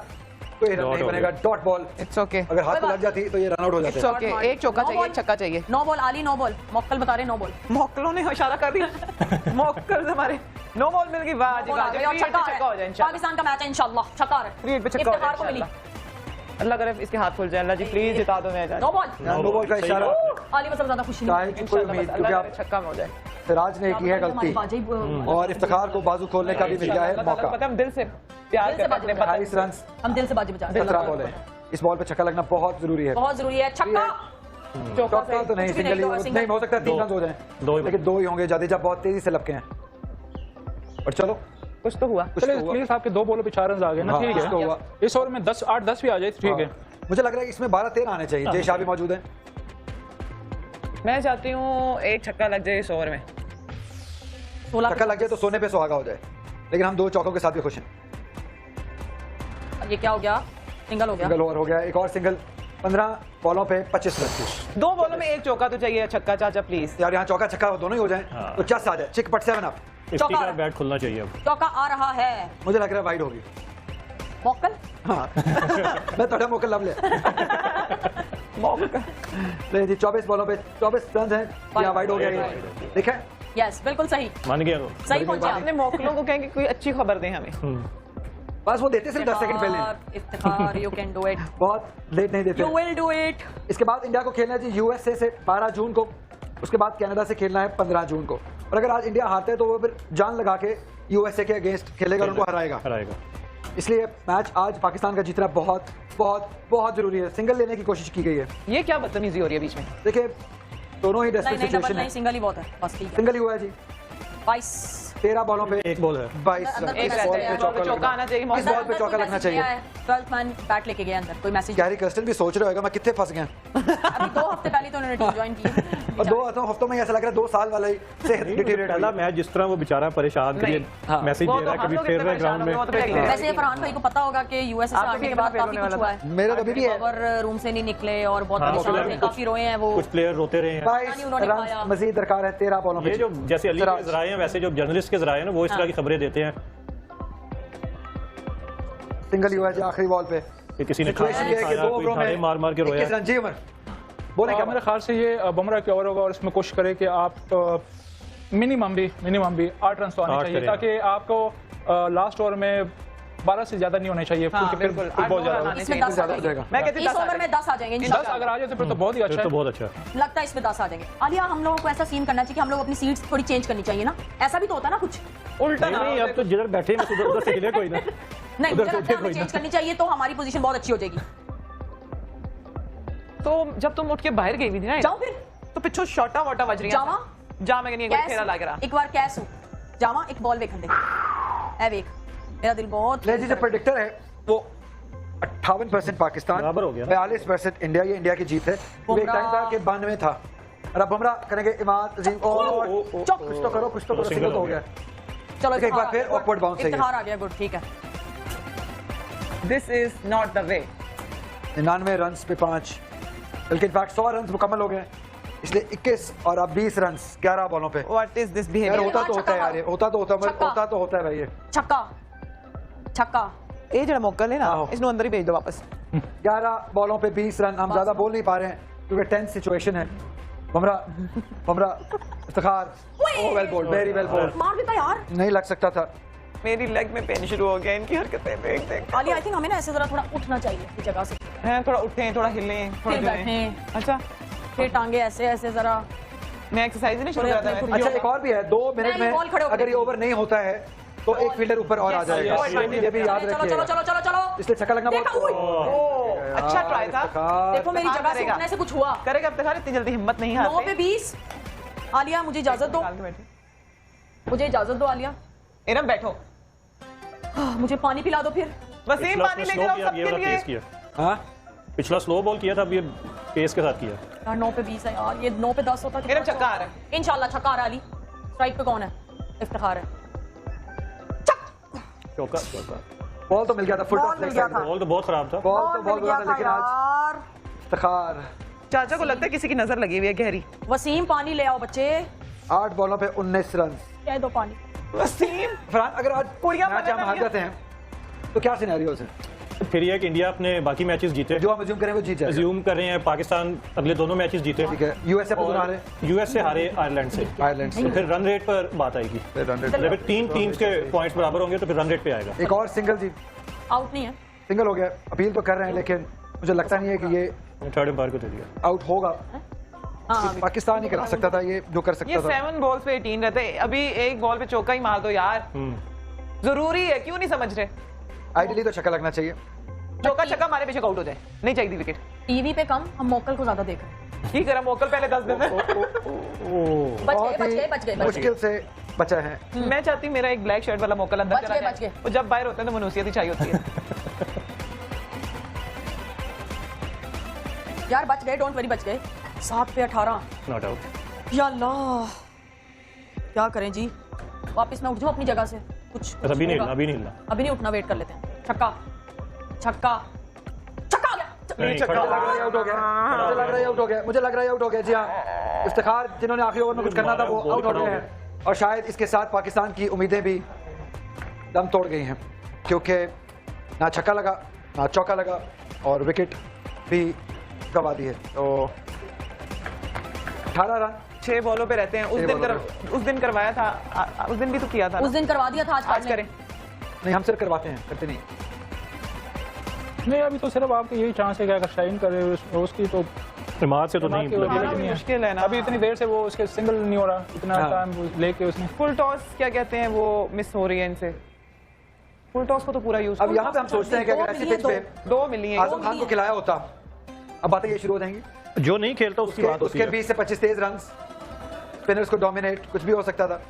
Speaker 1: कोई रन
Speaker 5: Dot
Speaker 1: नहीं
Speaker 5: हो
Speaker 1: बनेगा, डॉट बॉल।
Speaker 3: इट्स ओके,
Speaker 1: अगर हाथ पे लग जाती तो ये रन आउट हो जाते
Speaker 3: इट्स ओके। एक चौका चाहिए, एक छक्का चाहिए।
Speaker 2: 9 बॉल आली, 9 बॉल मोक्कल बता रहे 9 बॉल।
Speaker 3: मोक्कलों ने इशारा कर दिया। मोक्कल हमारे 9 बॉल मिल गई, वाह जी वाह।
Speaker 2: छक्का
Speaker 3: छक्का हो जाए
Speaker 2: है।
Speaker 3: इंशाल्लाह।
Speaker 2: पाकिस्तान का मैच है इंशाल्लाह, छक्का है।
Speaker 3: क्रिकेट पे छक्का हो
Speaker 2: इफ्तिखार को
Speaker 3: जाए
Speaker 2: मिली।
Speaker 3: इंशाल्लाह। अल्लाह करे इसके हाथ खुल जाए, अल्लाह जी प्लीज जिता दो match.
Speaker 2: No ball.
Speaker 1: No ball का इशारा
Speaker 2: आलिया को सबसे ज्यादा खुशी
Speaker 1: चाहे कि कोई उम्मीद, क्योंकि आप
Speaker 3: छक्का में हो जाए।
Speaker 1: सिराज ने की है गलती और इफ्तिखार को बाजू खोलने का भी मिल गया है मौका।
Speaker 3: पता हम दिल से प्यार
Speaker 2: दिल से
Speaker 3: करते हैं,
Speaker 2: बाजी
Speaker 1: 28 रन,
Speaker 2: हम दिल से बाजी बचा
Speaker 1: 17 बॉल है। इस बॉल पे छक्का लगना बहुत जरूरी है।
Speaker 2: बहुत जरूरी है। छक्का
Speaker 3: चौका
Speaker 1: चौका तो नहीं,
Speaker 2: कुछ भी
Speaker 1: सिंगल
Speaker 2: नहीं,
Speaker 1: ही नहीं हो सकता, 3 रन हो जाए,
Speaker 5: दो ही
Speaker 1: लेकिन 2 ही होंगे। जडेजा बहुत तेजी से लपके हैं और चलो
Speaker 3: कुछ तो हुआ।
Speaker 1: कुछ तो
Speaker 4: चलिए
Speaker 1: हुआ।
Speaker 4: प्लीज आपके 2 बॉलों पे 4 रन आ गए ना,
Speaker 1: हाँ,
Speaker 4: ठीक
Speaker 1: कुछ तो हुआ।
Speaker 4: है। इस ओवर में 8-10 भी आ जाए तो ठीक है।
Speaker 1: मुझे लग रहा है इसमें 12-13 आने चाहिए। जय शाह भी मौजूद है।
Speaker 3: मैं चाहती हूँ एक छक्का लग जाए इस ओवर में।
Speaker 2: 16
Speaker 1: छक्का लग जाए तो सोने पे सुहागा हो जाए, लेकिन हम 2 चौकों के साथ भी खुश हैं।
Speaker 2: ये क्या हो गया? सिंगल हो गया।
Speaker 1: सिंगल ओवर हो गया, एक और सिंगल। 15 बॉलों पे 25 रन की।
Speaker 3: 2 बॉलों में एक चौका तो चाहिए छक्का चाचा प्लीज।
Speaker 1: यार यहाँ चौका छक्का दोनों ही हो जाए
Speaker 5: हाँ।
Speaker 1: तो चस आ जाए। चिक पट 7 अप।
Speaker 5: 50 का बैट खुलना चाहिए अब।
Speaker 2: चौका आ रहा है।
Speaker 1: मुझे लग रहा है वाइड होगी।
Speaker 2: मौकल
Speaker 1: हाँ मैं थोड़ा मौका लब ले। नहीं जी, 24 बॉलों पे 24 रन हैं। यहाँ वाइड हो गया ये, ठीक है।
Speaker 2: यस बिल्कुल सही
Speaker 5: मान गया तो
Speaker 2: सही पहुंचा।
Speaker 3: अपने मौकलों को कहेंगे कोई अच्छी खबर दें हमें।
Speaker 1: बस वो देते सिर्फ 10 सेकंड पहले,
Speaker 2: Iftikhar you can do it,
Speaker 1: बहुत लेट नहीं देते।
Speaker 2: You will do it.
Speaker 1: इसके बाद इंडिया को खेलना है जी यूएसए से 12 जून को, उसके बाद कनाडा से खेलना है 15 जून को। और अगर आज इंडिया हारता है तो वो फिर जान लगा के यूएसए के अगेंस्ट खेलेगा और उनको हराएगा। इसलिए मैच आज पाकिस्तान का जीतना बहुत बहुत बहुत जरूरी है। सिंगल लेने की कोशिश की गई है।
Speaker 3: ये क्या बदतमीजी हो रही है बीच में?
Speaker 1: देखिए दोनों ही
Speaker 2: नहीं
Speaker 1: डेस्परेट
Speaker 2: नहीं डबल
Speaker 1: सिचुएशन
Speaker 2: नहीं,
Speaker 1: है।
Speaker 2: सिंगल ही बहुत है बस, ठीक है।
Speaker 1: सिंगल ही हुआ है जी।
Speaker 2: 22
Speaker 1: 13 बॉलों पे
Speaker 5: एक बॉल है।
Speaker 1: 22 रन।
Speaker 2: अंदर
Speaker 3: एक
Speaker 1: इस
Speaker 3: रहता
Speaker 1: बॉल
Speaker 3: है,
Speaker 1: पे चौका
Speaker 3: चौका आना चाहिए।
Speaker 1: इस बॉल पे चौका लगना चाहिए।
Speaker 2: 12th मैन बैट लेके गया अंदर, कोई मैसेज।
Speaker 1: गैरी कर्स्टन भी सोच रहे होगा मैं कितने फंस गया।
Speaker 2: अभी 2 हफ्ते पहले तो उन्होंने टीम ज्वाइन की
Speaker 1: और 2 हफ्तों में ऐसा लग रहा है 2 साल वाला ही सेहत डिटीरियरेट
Speaker 5: पहला मैच जिस तरह वो बेचारा परेशान
Speaker 3: नहीं।
Speaker 1: हाँ।
Speaker 5: मैसेज
Speaker 3: वो
Speaker 5: दे
Speaker 3: तो
Speaker 5: रहा है
Speaker 3: हम
Speaker 5: कभी
Speaker 3: लोग
Speaker 5: फिर
Speaker 3: इतने
Speaker 5: रहा है ग्राउंड में।
Speaker 3: परेशान हो गए,
Speaker 2: वैसे फरहान भाई को पता होगा कि यूएसए से
Speaker 3: आपको
Speaker 2: आने के
Speaker 3: भी
Speaker 2: बाद
Speaker 3: इतना
Speaker 2: काफी
Speaker 3: फेल
Speaker 2: कुछ
Speaker 3: होने
Speaker 2: हुआ
Speaker 3: वाला
Speaker 2: है।
Speaker 1: मेरे तो अभी भी है।
Speaker 2: और रूम से नहीं निकले और बहुत
Speaker 5: हाँ,
Speaker 2: परेशान थे,
Speaker 5: कुछ-
Speaker 2: काफी रोए हैं वो।
Speaker 5: कुछ प्लेयर रोते रहे हैं।
Speaker 1: 22
Speaker 2: उन्होंने खाया।
Speaker 1: रन मजीद दरकार है 13 बॉलों पे।
Speaker 5: ये जो जैसे अली के जराए हैं वैसे जो जर्नलिस्ट के जराए हैं ना वो इस तरह की खबरें देते हैं
Speaker 1: सिंगल ही हुआ है जी आखिरी बॉल पे।
Speaker 5: कि किसी ने खाया
Speaker 1: सिचुएशन
Speaker 5: नहीं
Speaker 1: ये है कि
Speaker 5: खाया,
Speaker 1: 2
Speaker 5: कोई
Speaker 1: ओवरों
Speaker 5: थाने
Speaker 1: में
Speaker 5: मार मार के रोया
Speaker 1: 21 रन। जी उमर बोले क्या
Speaker 4: मेरे ख्याल से ये बुमराह की ओवर होगा और इसमें कोशिश करें कि आप मिनिमम भी 8 रन तो आने
Speaker 5: 8
Speaker 4: चाहिए,
Speaker 5: करें।
Speaker 4: ताकि आपको लास्ट ओवर में 12 से ज्यादा नहीं होने चाहिए,
Speaker 3: हाँ,
Speaker 4: क्योंकि फिर
Speaker 3: बिल्कुल।
Speaker 4: बहुत
Speaker 3: 8
Speaker 4: ज्यादा
Speaker 3: आने
Speaker 2: इसमें
Speaker 3: चाहिए।
Speaker 2: 10 आ
Speaker 1: ज्यादा हो
Speaker 2: जाएंगे।
Speaker 1: जाएगा।
Speaker 3: मैं कहती
Speaker 2: इस ओवर में 10 आ जाएंगे
Speaker 4: 10
Speaker 2: इंशाल्लाह।
Speaker 4: अगर आ जाए तो फिर तो बहुत ही अच्छा
Speaker 5: फिर तो
Speaker 4: है।
Speaker 5: बहुत अच्छा है।
Speaker 2: लगता है इसमें 10 आ जाएंगे। आलिया हम लोगों को ऐसा सीन करना चाहिए कि हम लोग अपनी सीट्स थोड़ी चेंज करनी चाहिए ना, ऐसा भी तो होता है ना कुछ।
Speaker 3: उल्टा ना
Speaker 5: नहीं
Speaker 3: हो
Speaker 5: अब तो जिधर बैठे हैं बस उधर से हिले कोई ना।
Speaker 2: नहीं
Speaker 5: उधर
Speaker 2: मुझे
Speaker 5: से
Speaker 2: लगता है
Speaker 5: कोई
Speaker 2: हमें
Speaker 5: ना।
Speaker 2: चेंज करनी चाहिए तो हमारी पोजीशन बहुत अच्छी हो जाएगी।
Speaker 3: तो जब तुम उठ के बाहर गई हुई थी ना
Speaker 2: जाओ फिर
Speaker 3: तो पिछो शॉटा वोटा बज रही
Speaker 2: जावा
Speaker 3: जा मैं नहीं
Speaker 2: कैस
Speaker 3: फेरा लग रहा।
Speaker 2: एक बार कैस हूं जावा एक बॉल देखन दे ए वेख मेरा दिल बहुत
Speaker 1: ले जी जो प्रेडिक्टर है वो 58% पाकिस्तान,
Speaker 5: बराबर हो गया ना।
Speaker 1: 42% इंडिया। ये इंडिया की जीत है। वो एक टाइम था कि 92 था। और अब बुमराह करेंगे इमाद अजीम और
Speaker 2: चुप।
Speaker 1: कुछ तो करो, कुछ तो करो।
Speaker 5: सिंगल
Speaker 1: सिंगल तो
Speaker 5: हो
Speaker 1: हो गया।
Speaker 2: चलो
Speaker 1: एक बार फिर awkward bounce है ये।
Speaker 2: इफ्तिखार आ गया गुड ठीक है।
Speaker 3: This is not the way.
Speaker 1: 99 run पे 5, बल्कि इनफैक्ट 100 रन मुकम्मल हो गए, इसलिए 21 और अब 20 रन 11 बॉलों पे।
Speaker 3: व्हाट इज दिस
Speaker 1: यार
Speaker 3: बिहेवियर?
Speaker 1: होता तो होता है यार, ये होता तो होता है,
Speaker 2: छक्का।
Speaker 1: होता तो होता है भाई। ये
Speaker 2: छक्का छक्का
Speaker 3: ਇਹ ਜਿਹੜਾ ਮੌਕਾ ਲੈ ਨਾ
Speaker 1: ਆਹੋ।
Speaker 3: ਇਸ ਨੂੰ ਅੰਦਰ ਹੀ ਭੇਜ ਦਿਓ ਵਾਪਸ।
Speaker 1: 11 बॉलों पे 20 रन। हम ज्यादा बोल नहीं पा रहे हैं क्योंकि टेंस सिचुएशन है। Bumrah Iftikhar oh well bowled, very well bowled.
Speaker 2: मार देता यार।
Speaker 1: नहीं लग सकता था।
Speaker 3: मेरी लेग में पेन शुरू हो गया इनकी हरकतें देख देख।
Speaker 2: आलिया आई थिंक हमें ना ऐसे जरा थोड़ा उठना चाहिए इस जगह से,
Speaker 3: हैं थोड़ा उठें थोड़ा हिलें थोड़ा
Speaker 2: फिर
Speaker 3: जुलें।
Speaker 2: बैठें,
Speaker 3: अच्छा
Speaker 2: फिर टांगे ऐसे ऐसे जरा।
Speaker 3: मैं एक्सरसाइज नहीं शुरू
Speaker 2: थोड़े
Speaker 3: करता
Speaker 2: अपने
Speaker 3: मैं।
Speaker 1: अच्छा एक और भी है, 2 मिनट
Speaker 2: नहीं, बॉल खड़े
Speaker 1: में
Speaker 2: होकर
Speaker 1: अगर ये ओवर नहीं होता है तो एक फील्डर ऊपर और आ जाएगा। ये भी याद
Speaker 2: चलो चलो
Speaker 1: रखिएगा,
Speaker 2: चलो चलो चलो
Speaker 1: इसलिए छक्का लगना
Speaker 2: देखा,
Speaker 1: बहुत।
Speaker 2: ओए।
Speaker 3: अच्छा ट्राई था।
Speaker 2: देखो मेरी
Speaker 3: इफ्तिखार
Speaker 2: जगह से
Speaker 3: करेगा।
Speaker 2: उठने से कुछ हुआ।
Speaker 3: करेगा इफ्तिखार, इतनी जल्दी हिम्मत नहीं
Speaker 2: 9 पे
Speaker 3: हारते।
Speaker 2: 20। आलिया मुझे इजाजत दो,
Speaker 3: निकाल के बैठे।
Speaker 2: मुझे इजाजत दो आलिया।
Speaker 3: इरम बैठो।
Speaker 2: मुझे पानी पिला दो फिर।
Speaker 3: वसीम
Speaker 5: पिछला
Speaker 3: पानी
Speaker 5: उसने
Speaker 3: लेकर
Speaker 5: स्लो
Speaker 3: आओ
Speaker 5: किया, अब ये
Speaker 3: सबके
Speaker 5: वाला
Speaker 3: लिए।
Speaker 5: तेज किया।
Speaker 1: हाँ
Speaker 5: पिछला स्लो बॉल किया था, अब ये पेस के साथ किया।
Speaker 2: यार 9 पे 20 है यार, ये 9 पे 10 होता
Speaker 3: इरम छक्का आ रहा है।
Speaker 2: इंशाल्लाह छक्का आ रहा है अली। स्ट्राइक पे कौन है? इफ्तिखार है।
Speaker 5: चौका चौका
Speaker 1: बॉल तो मिल गया था, फुल
Speaker 2: बॉल मिल गया था।
Speaker 5: बॉल तो बहुत खराब था।
Speaker 1: बॉल तो बॉल
Speaker 2: मिल गया
Speaker 1: बुरा था,
Speaker 2: था
Speaker 1: लेकिन आज
Speaker 2: यार।
Speaker 1: इफ्तिखार।
Speaker 3: चाचा को लगता है किसी की नजर लगी हुई है गहरी।
Speaker 2: वसीम पानी ले आओ बच्चे।
Speaker 1: 8 बॉलों पे 19 रन।
Speaker 2: कह दो पानी।
Speaker 3: वसीम
Speaker 1: फरहान अगर आज
Speaker 3: पूरियां
Speaker 1: मैच हम
Speaker 3: बना
Speaker 1: हार
Speaker 3: दिया।
Speaker 1: जाते हैं तो क्या सिनेरियोज है?
Speaker 5: फिर ये है कि इंडिया अपने बाकी मैचेस जीते,
Speaker 1: जो हम अज्यूम करें वो जीत जाएगा।
Speaker 5: अज्यूम कर रहे हैं पाकिस्तान अगले दोनों मैचेस जीते,
Speaker 1: ठीक है, यूएसए पर हारे,
Speaker 5: यूएस से हारे आयरलैंड से,
Speaker 1: आयरलैंड से।
Speaker 5: तो फिर रन रेट पर बात आएगी।
Speaker 1: फिर 100
Speaker 5: जब 3 टीम्स के पॉइंट्स बराबर होंगे तो फिर रन रेट पे आएगा।
Speaker 1: एक और सिंगल जी,
Speaker 2: आउट नहीं है।
Speaker 1: सिंगल हो गया। अपील तो कर रहे हैं लेकिन मुझे लगता नहीं है कि ये
Speaker 5: थर्ड एम्पायर को दे दिया।
Speaker 1: आउट होगा।
Speaker 2: हाँ
Speaker 1: पाकिस्तान ही करा सकता था ये जो कर
Speaker 3: ये
Speaker 1: सकता था।
Speaker 3: 7 बॉल्स पे 18 रहते, अभी एक बॉल पे चौका ही मार दो यार, जरूरी है, क्यों नहीं समझ रहे?
Speaker 1: आइडियली तो छक्का लगना चाहिए।
Speaker 3: चौका छक्का हमारे पीछे आउट हो जाए, नहीं चाहिए विकेट।
Speaker 2: टीवी पे कम, हम मोकल को ज्यादा देख रहे हैं।
Speaker 3: ठीक है, मोकल पहले 10 दिन
Speaker 2: बच गए।
Speaker 1: मुश्किल से बचा है।
Speaker 3: मैं चाहती मेरा एक ब्लैक शर्ट वाला मोकल अंदर
Speaker 2: बच
Speaker 3: चला
Speaker 2: गए,
Speaker 3: जाए।
Speaker 2: बच गए।
Speaker 3: और जब बाहर होते हैं तो मनुष्यत ही चाहिए होती है।
Speaker 2: यार बच गए, डोंट वरी, बच गए। 7 पे 18।
Speaker 5: Not out.
Speaker 2: या अल्लाह, क्या करें जी? वापस मैं उठ जाऊं अपनी जगह से? कुछ
Speaker 5: अभी नहीं
Speaker 2: होगा।
Speaker 5: हिलना, अभी नहीं हिलना।
Speaker 2: अभी नहीं उठना, वेट कर लेते हैं। छक्का छक्का छक्का आ गया।
Speaker 5: नहीं,
Speaker 1: मुझे लग रहा है आउट हो गया, मुझे लग रहा है आउट हो गया, मुझे लग रहा है आउट हो गया। जी हाँ, इफ्तिखार जिन्होंने आखिरी ओवर में कुछ करना था वो आउट हो गए हैं, और शायद इसके साथ पाकिस्तान की उम्मीदें भी दम तोड़ गई हैं, क्योंकि ना छक्का लगा ना चौका लगा और विकेट भी गवा दी है। तो 18 रन
Speaker 3: 6 बॉलों पे रहते हैं। उस दिन करवाया था, उस दिन भी तो किया था
Speaker 2: उस दिन करवा दिया था,
Speaker 3: आज करें।
Speaker 1: नहीं, हम सिर्फ करवाते हैं, करते नहीं।
Speaker 4: नहीं, अभी तो सिर्फ आपको यही चांस है कि अगर शाइन करे उसकी तो
Speaker 5: इमाद से तो नहीं
Speaker 4: इमाद की
Speaker 5: लगी।
Speaker 4: नहीं है।
Speaker 3: मुश्किल है ना।
Speaker 4: अभी इतनी देर से वो उसके सिंगल नहीं हो रहा, इतना
Speaker 1: हाँ।
Speaker 4: टाइम लेके उसने।
Speaker 3: फुल टॉस क्या कहते हैं, वो मिस हो रही है इनसे। फुल टॉस को तो पूरा यूज।
Speaker 1: अब यहाँ पे हम सोचते हैं कि अगर ऐसी पिच पे
Speaker 3: 2 मिली है।
Speaker 1: आजम खान को खिलाया होता, अब बातें ये शुरू हो जाएंगी।
Speaker 5: जो नहीं खेलता उसकी बात होती
Speaker 1: उसके
Speaker 5: है।
Speaker 1: 20 से 25 तेज रन, स्पिनर्स को डोमिनेट, कुछ भी हो सकता था।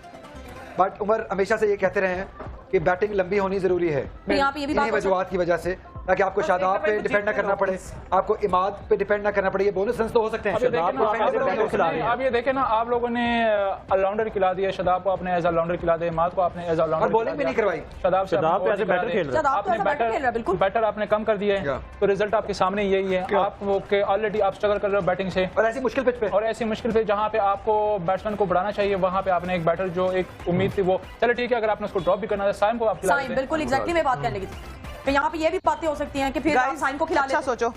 Speaker 1: बट उमर हमेशा से ये कहते रहे हैं कि बैटिंग लंबी होनी जरूरी है,
Speaker 2: तो यहाँ पे ये भी बात
Speaker 1: इन्हीं
Speaker 2: हो सकती-
Speaker 1: वजूहात की वजह से, ताकि आपको शादाब पे डिपेंड ना करना पड़े, आपको इमाद पे डिपेंड ना करना पड़े। ये बोनस रन तो हो सकते हैं।
Speaker 4: अब ये देखें ना,
Speaker 1: शादाब को
Speaker 4: आप
Speaker 1: defender
Speaker 4: लोगों
Speaker 1: बैटर
Speaker 4: ने-
Speaker 1: खिला रहे हैं।
Speaker 4: अब ये देखें ना, आप लोगों ने ऑलराउंडर खिला दिया, शदाब को आपने एज ऑलराउंडर खिला दिया, इमाद को आपने एज ऑलराउंडर
Speaker 1: और बॉलिंग भी नहीं करवाई।
Speaker 4: शदाब
Speaker 5: शदाब पे as a batter खेल रहा है।
Speaker 2: शदाब तो as a batter खेल रहा है, बिल्कुल।
Speaker 4: बैटर आपने कम कर दिए,
Speaker 1: क्या?
Speaker 4: तो रिजल्ट आपके सामने यही है। आप वो के ऑलरेडी आप स्ट्रगल कर रहे हो बैटिंग से,
Speaker 1: और ऐसी मुश्किल पिच पे
Speaker 4: और ऐसी मुश्किल पे जहाँ पे आपको बैट्समैन को बढ़ाना चाहिए, वहाँ पे आपने एक बैटर जो एक उम्मीद थी वो, चलो ठीक है, अगर आपने उसको ड्रॉप भी करना था, साइम को आप खिला
Speaker 2: साइन,
Speaker 4: देते।
Speaker 2: बिल्कुल एग्जैक्टली मैं बात करने की थी। तो यहाँ पे ये भी बातें हो सकती हैं कि फिर आप साइन को खिला
Speaker 3: अच्छा
Speaker 2: लेते।
Speaker 3: सोचो।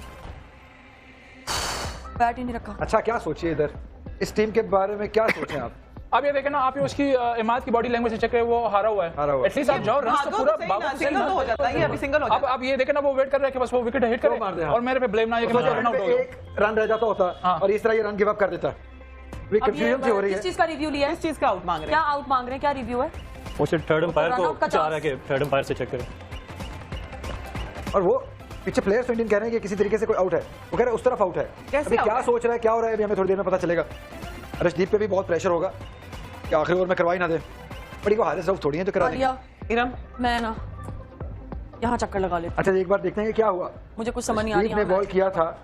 Speaker 2: बैट ही नहीं रखा।
Speaker 1: अच्छा क्या सोचिए इधर इस टीम के बारे में, क्या सोचें आप?
Speaker 4: अब ये देखें ना, आप ये उसकी इमाद की बॉडी लैंग्वेज से चेक करें, वो हारा हुआ है।
Speaker 1: हारा हुआ है।
Speaker 4: एटलीस्ट आप जाओ रन तो
Speaker 3: भागो
Speaker 4: पूरा
Speaker 3: तो सही ना,
Speaker 4: भागो तो सही
Speaker 3: सिंगल
Speaker 4: ना।
Speaker 3: तो हो जाता है, ये अभी सिंगल हो
Speaker 4: अब
Speaker 3: जाता है।
Speaker 4: ये देखें ना, वो वेट कर रहा है कि बस वो विकेट हिट करे
Speaker 1: मार दे, हाँ।
Speaker 4: और मेरे पे ब्लेम ना आए कि मैं रन आउट हो गया।
Speaker 1: एक रन रह जाता होता
Speaker 4: हाँ।
Speaker 1: और इस तरह ये रन गिव अप कर देता।
Speaker 2: अब ये
Speaker 1: कंफ्यूजन सी हो रही
Speaker 2: किस
Speaker 1: है।
Speaker 2: चीज का रिव्यू लिया है?
Speaker 3: इस चीज का आउट मांग रहे
Speaker 2: क्या
Speaker 3: हैं।
Speaker 2: आउट मांग रहे हैं, क्या रिव्यू है?
Speaker 5: वो सिर्फ थर्ड एम्पायर
Speaker 2: run out का
Speaker 5: को चाह रहा है
Speaker 2: chance।
Speaker 5: कि थर्ड एम्पायर से चेक करें।
Speaker 1: और वो पीछे प्लेयर्स इंडियन कह रहे हैं कि किसी तरीके से कोई आउट है, वो कह रहे हैं उस तरफ आउट है।
Speaker 3: कैसे
Speaker 1: अभी
Speaker 3: out
Speaker 1: क्या
Speaker 3: है?
Speaker 1: सोच रहा है, क्या हो रहा है, अभी हमें थोड़ी देर में पता चलेगा। रशदीप पे भी बहुत प्रेशर होगा कि आखिरी ओवर में करवाई ना दे, बड़ी को हारिस रऊफ थोड़ी है जो करा देंगे।
Speaker 2: आलिया,
Speaker 3: इरम
Speaker 2: मैं ना यहाँ चक्कर लगा लेती
Speaker 1: अच्छा एक बार देखते हैं कि क्या हुआ।
Speaker 2: हूँ। मुझे कुछ समझ नहीं आ रही
Speaker 1: रशदीप ने
Speaker 2: यहाँ
Speaker 1: बॉल किया था,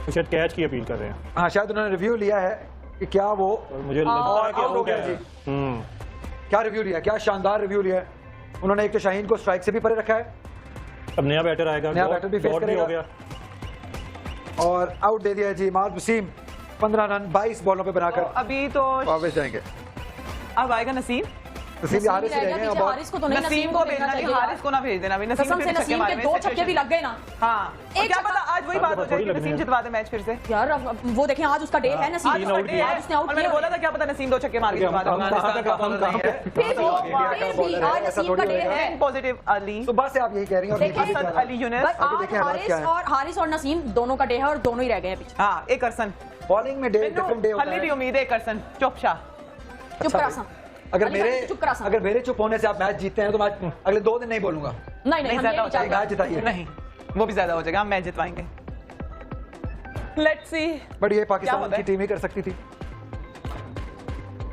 Speaker 5: वो शायद कैच की अपील कर रहे हैं।
Speaker 1: हाँ शायद उन्होंने रिव्यू लिया है कि क्या वो
Speaker 5: और मुझे लगता है कि
Speaker 1: आउट हो
Speaker 5: वो
Speaker 1: गया
Speaker 5: क्या
Speaker 1: जी।
Speaker 5: है।
Speaker 1: क्या रिव्यू लिया, क्या शानदार रिव्यू लिया है उन्होंने। एक तो शाहीन को स्ट्राइक से भी परे रखा है
Speaker 5: अब नया बैटर आएगा,
Speaker 1: नया बैटर भी फेस
Speaker 5: डॉट
Speaker 1: करेगा।
Speaker 5: हो गया।
Speaker 1: और आउट दे दिया है जी इमाद वसीम। 15 रन 22 बॉलों पे बनाकर
Speaker 3: अभी तो
Speaker 1: वापस जाएंगे।
Speaker 3: अब आएगा नसीम।
Speaker 1: वसीम भी हारिस ही रह गए हैं
Speaker 2: पीछे
Speaker 1: अब।
Speaker 2: हारिस को तो नहीं,
Speaker 3: नसीम को भेजना चाहिए, हारिस को ना भेज देना। अभी नसीम
Speaker 2: कसम से
Speaker 3: फिर छक्के
Speaker 2: नसीम के
Speaker 3: मारने
Speaker 2: 2
Speaker 3: में
Speaker 2: छक्के भी लग गए ना।
Speaker 3: हाँ, और
Speaker 2: एक
Speaker 3: क्या
Speaker 2: छक्का-
Speaker 3: पता आज वही बात हो
Speaker 5: थोड़ी
Speaker 3: जाए कि
Speaker 5: लगनी
Speaker 3: नसीम
Speaker 5: है।
Speaker 3: जितवा दे मैच फिर से।
Speaker 2: यार अब वो देखें, आज उसका डे है नसीम
Speaker 3: आज
Speaker 2: का।
Speaker 3: उसका डे है।
Speaker 2: आज उसने आउट
Speaker 3: और मैंने
Speaker 2: किया
Speaker 3: बोला था क्या पता नसीम 2 छक्के मार के जितवा दे।
Speaker 1: हम कहाँ तक- हम कहाँ पे-
Speaker 2: फिर भी आज नसीम का डे है।
Speaker 3: पॉजिटिव अली,
Speaker 1: सुबह से आप यही कह रही हैं और
Speaker 2: देखिए,
Speaker 1: नहीं
Speaker 3: हसन
Speaker 1: पता
Speaker 3: अली यूनुस।
Speaker 2: बट
Speaker 1: आगे
Speaker 2: आज
Speaker 1: देखें हालात क्या है।
Speaker 2: हारिस और नसीम दोनों का डे है और दोनों ही रह गए हैं पीछे।
Speaker 3: हाँ, एक अरसन।
Speaker 1: बॉलिंग में डे डिफरेंट डे होता
Speaker 3: हल्ली भी
Speaker 1: है।
Speaker 3: उम्मीद है एक अरसन। चुप शाह।
Speaker 2: चुप करा सा।
Speaker 1: अगर
Speaker 2: अली भाई,
Speaker 1: मेरे
Speaker 2: चुप करा सा।
Speaker 1: अगर मेरे चुप होने से आप मैच जीतते हैं तो मैं अगले 2 दिन नहीं बोलूंगा।
Speaker 2: नहीं नहीं,
Speaker 3: नहीं
Speaker 2: हम ये
Speaker 3: ज्यादा
Speaker 2: नहीं
Speaker 3: हो जाएगा।
Speaker 2: चाहते।
Speaker 1: मैच जिताइए।
Speaker 3: नहीं, वो भी ज्यादा हो जाएगा, हम मैच जितवाएंगे। Let's see.
Speaker 1: बट ये
Speaker 3: क्या
Speaker 1: पाकिस्तान
Speaker 3: होता
Speaker 1: की
Speaker 3: है?
Speaker 1: टीम ही कर सकती थी।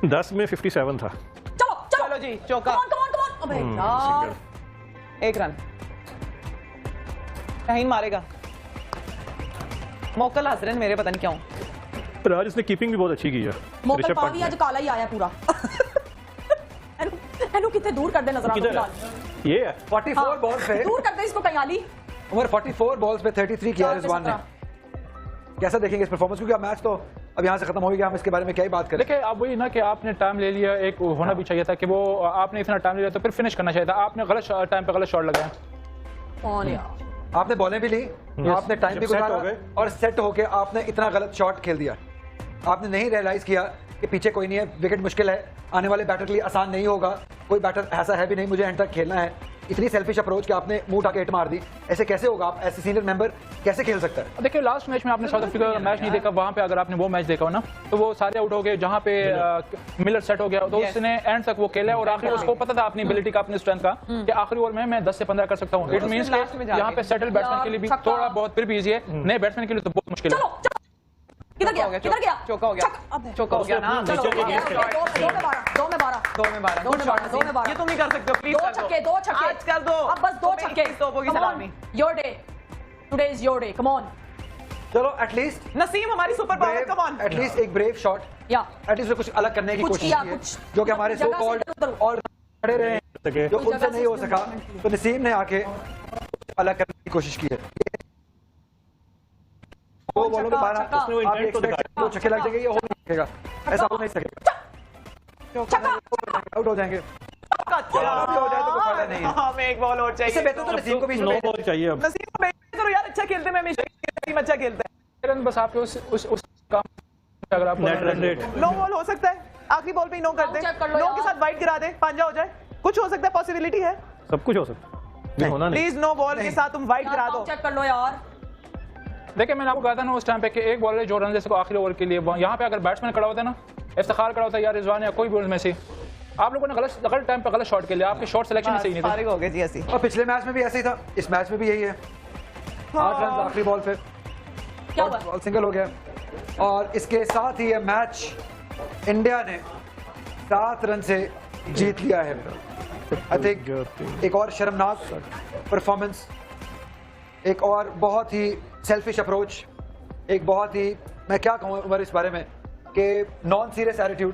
Speaker 5: 10 में 57 था।
Speaker 2: चलो
Speaker 3: चलो जी, चौका।
Speaker 2: Come on come on. अबे यार,
Speaker 3: एक रन शाहीन मारेगा। मोकल हंस रहे हैं मेरे, पता नहीं क्यों।
Speaker 5: पर आज उसने कीपिंग भी बहुत अच्छी की है।
Speaker 2: मोकल
Speaker 5: ऋषभ
Speaker 2: पावी
Speaker 5: पंत
Speaker 2: आज
Speaker 5: ने।
Speaker 2: काला ही आया पूरा। एनु कितने दूर कर दे नजर आ
Speaker 5: किधर है? ये है
Speaker 1: 44 बॉल्स पे
Speaker 2: दूर कर दे इसको कयाली।
Speaker 1: उमर 44 बॉल्स पे 33 किया रिजवान ने। कैसा देखेंगे इस परफॉर्मेंस, क्योंकि अब मैच तो अब यहाँ से खत्म हो गया, हम इसके बारे में क्या ही बात करें।
Speaker 4: देखिए अब वही ना कि आपने टाइम ले लिया, एक होना भी चाहिए था कि वो आपने इतना टाइम ले लिया तो फिर फिनिश करना चाहिए था। आपने गलत टाइम पे गलत शॉट लगाया।
Speaker 2: कौन यार?
Speaker 1: आपने बॉलें भी ली, आपने टाइम भी
Speaker 5: जब set हो
Speaker 1: गुजारा
Speaker 5: गए।
Speaker 1: और सेट होके आपने इतना गलत शॉट खेल दिया। आपने नहीं रियलाइज किया कि पीछे कोई नहीं है, विकेट मुश्किल है, आने वाले बैटर के लिए आसान नहीं होगा, कोई बैटर ऐसा है भी नहीं मुझे एंड तक खेलना है। इतनी सेल्फिश अप्रोच कि आपने मुंह उठा के हिट मार दी, ऐसे कैसे होगा? आप ऐसे सीनियर मेंबर कैसे खेल सकता है?
Speaker 4: देखिए लास्ट मैच में आपने साउथ अफ्रीका का मैच नहीं देखा, वहां पे अगर आपने वो मैच देखा हो ना तो वो सारे आउट हो गए, जहां पे मिलर सेट हो गया तो उसने एंड तक वो खेला और आखिर उसको पता था अपनी एबिलिटी का, अपनी स्ट्रेंथ का कि आखिरी ओवर में मैं 10 से 15 कर सकता हूं। इट मींस कि यहाँ पे सेटल बैट्समैन के लिए भी थोड़ा बहुत फिर भी इजी है, नए बैट्समैन के लिए तो बहुत मुश्किल है।
Speaker 2: चलो किधर गया
Speaker 3: चौका हो गया, चौका हो गया ना।
Speaker 2: चलो,
Speaker 5: नीचे के against है।
Speaker 2: 2 में 12
Speaker 3: 2 में 12
Speaker 2: 2 में 12
Speaker 3: ये तुम ही कर सकते हो, प्लीज
Speaker 2: 2 छक्के 2 छक्के
Speaker 3: आज कर दो,
Speaker 2: अब बस 2 छक्के।
Speaker 3: तोपों की सलामी।
Speaker 2: Your day, today is your day, come on.
Speaker 1: चलो एटलीस्ट
Speaker 3: नसीम हमारी super power, come on.
Speaker 1: At least एक ब्रेव शॉट,
Speaker 2: या
Speaker 1: एटलीस्ट कुछ अलग करने की
Speaker 2: कुछ
Speaker 1: कोशिश
Speaker 2: किया,
Speaker 1: की है,
Speaker 2: कुछ
Speaker 1: जो कि हमारे सो
Speaker 2: जगह से
Speaker 1: कॉल्ड
Speaker 2: इधर-उधर।
Speaker 1: और खड़े रहे हैं, जो उनसे नहीं हो सका, तो नसीम ने आके अलग करने की कोशिश की है। वो बोलो कि 12
Speaker 2: छक्का,
Speaker 5: उसने वो
Speaker 1: आप
Speaker 5: इंटेंट तो दिखाया।
Speaker 1: दो छक्के लग जाएंगे, ये हो नहीं सकेगा, ऐसा हो नहीं सकेगा, आउट हो जाएंगे। भी हो जाए तो कोई फायदा नहीं है।
Speaker 3: हमें एक बॉल और
Speaker 1: इससे
Speaker 3: चाहिए।
Speaker 1: बेहतर तो नसीम को भी
Speaker 5: 9 बॉल चाहिए अब।
Speaker 3: नसीम को बेइज्जत करो यार, अच्छा खेलते हैं, मैं हमेशा नसीम अच्छा खेलता है।
Speaker 4: रन बस आपके उस काम अगर आप
Speaker 5: net run rate
Speaker 3: no ball हो सकता है, आखिरी बॉल पे ही नो कर दे,
Speaker 2: चेक कर लो
Speaker 3: नो
Speaker 2: यार।
Speaker 3: के साथ वाइड गिरा दे, पांजा हो जाए, कुछ हो सकता है, पॉसिबिलिटी है।
Speaker 5: सब कुछ हो सकता है, ये होना नहीं।
Speaker 3: प्लीज नो बॉल के साथ तुम वाइड गिरा दो।
Speaker 2: चेक कर लो यार।
Speaker 4: देखिए मैंने आपको कहा था ना उस टाइम पे कि एक बॉलर है जो रन दे सको आखिरी ओवर के लिए, यहाँ पे अगर बैट्समैन खड़ा होता है ना, इफ्तिखार खड़ा होता है या रिजवान या कोई भी उनमें से, आप लोगों ने गलत टाइम पे गलत शॉट के लिए, आपके शॉट सिलेक्शन सही नहीं था।
Speaker 3: फारिग हो गए जी ऐसी।
Speaker 1: और पिछले मैच में भी ऐसे ही था, इस मैच में भी यही है। 8 रन आखिरी बॉल पे,
Speaker 2: क्या हुआ?
Speaker 1: बॉल सिंगल हो गया, और इसके साथ ही ये मैच इंडिया ने 7 रन से जीत लिया है। आई थिंक एक और शर्मनाक परफॉर्मेंस, एक और बहुत ही सेल्फिश अप्रोच, एक बहुत ही, मैं क्या कहूँ उमर इस बारे में, कि नॉन सीरियस एटीट्यूड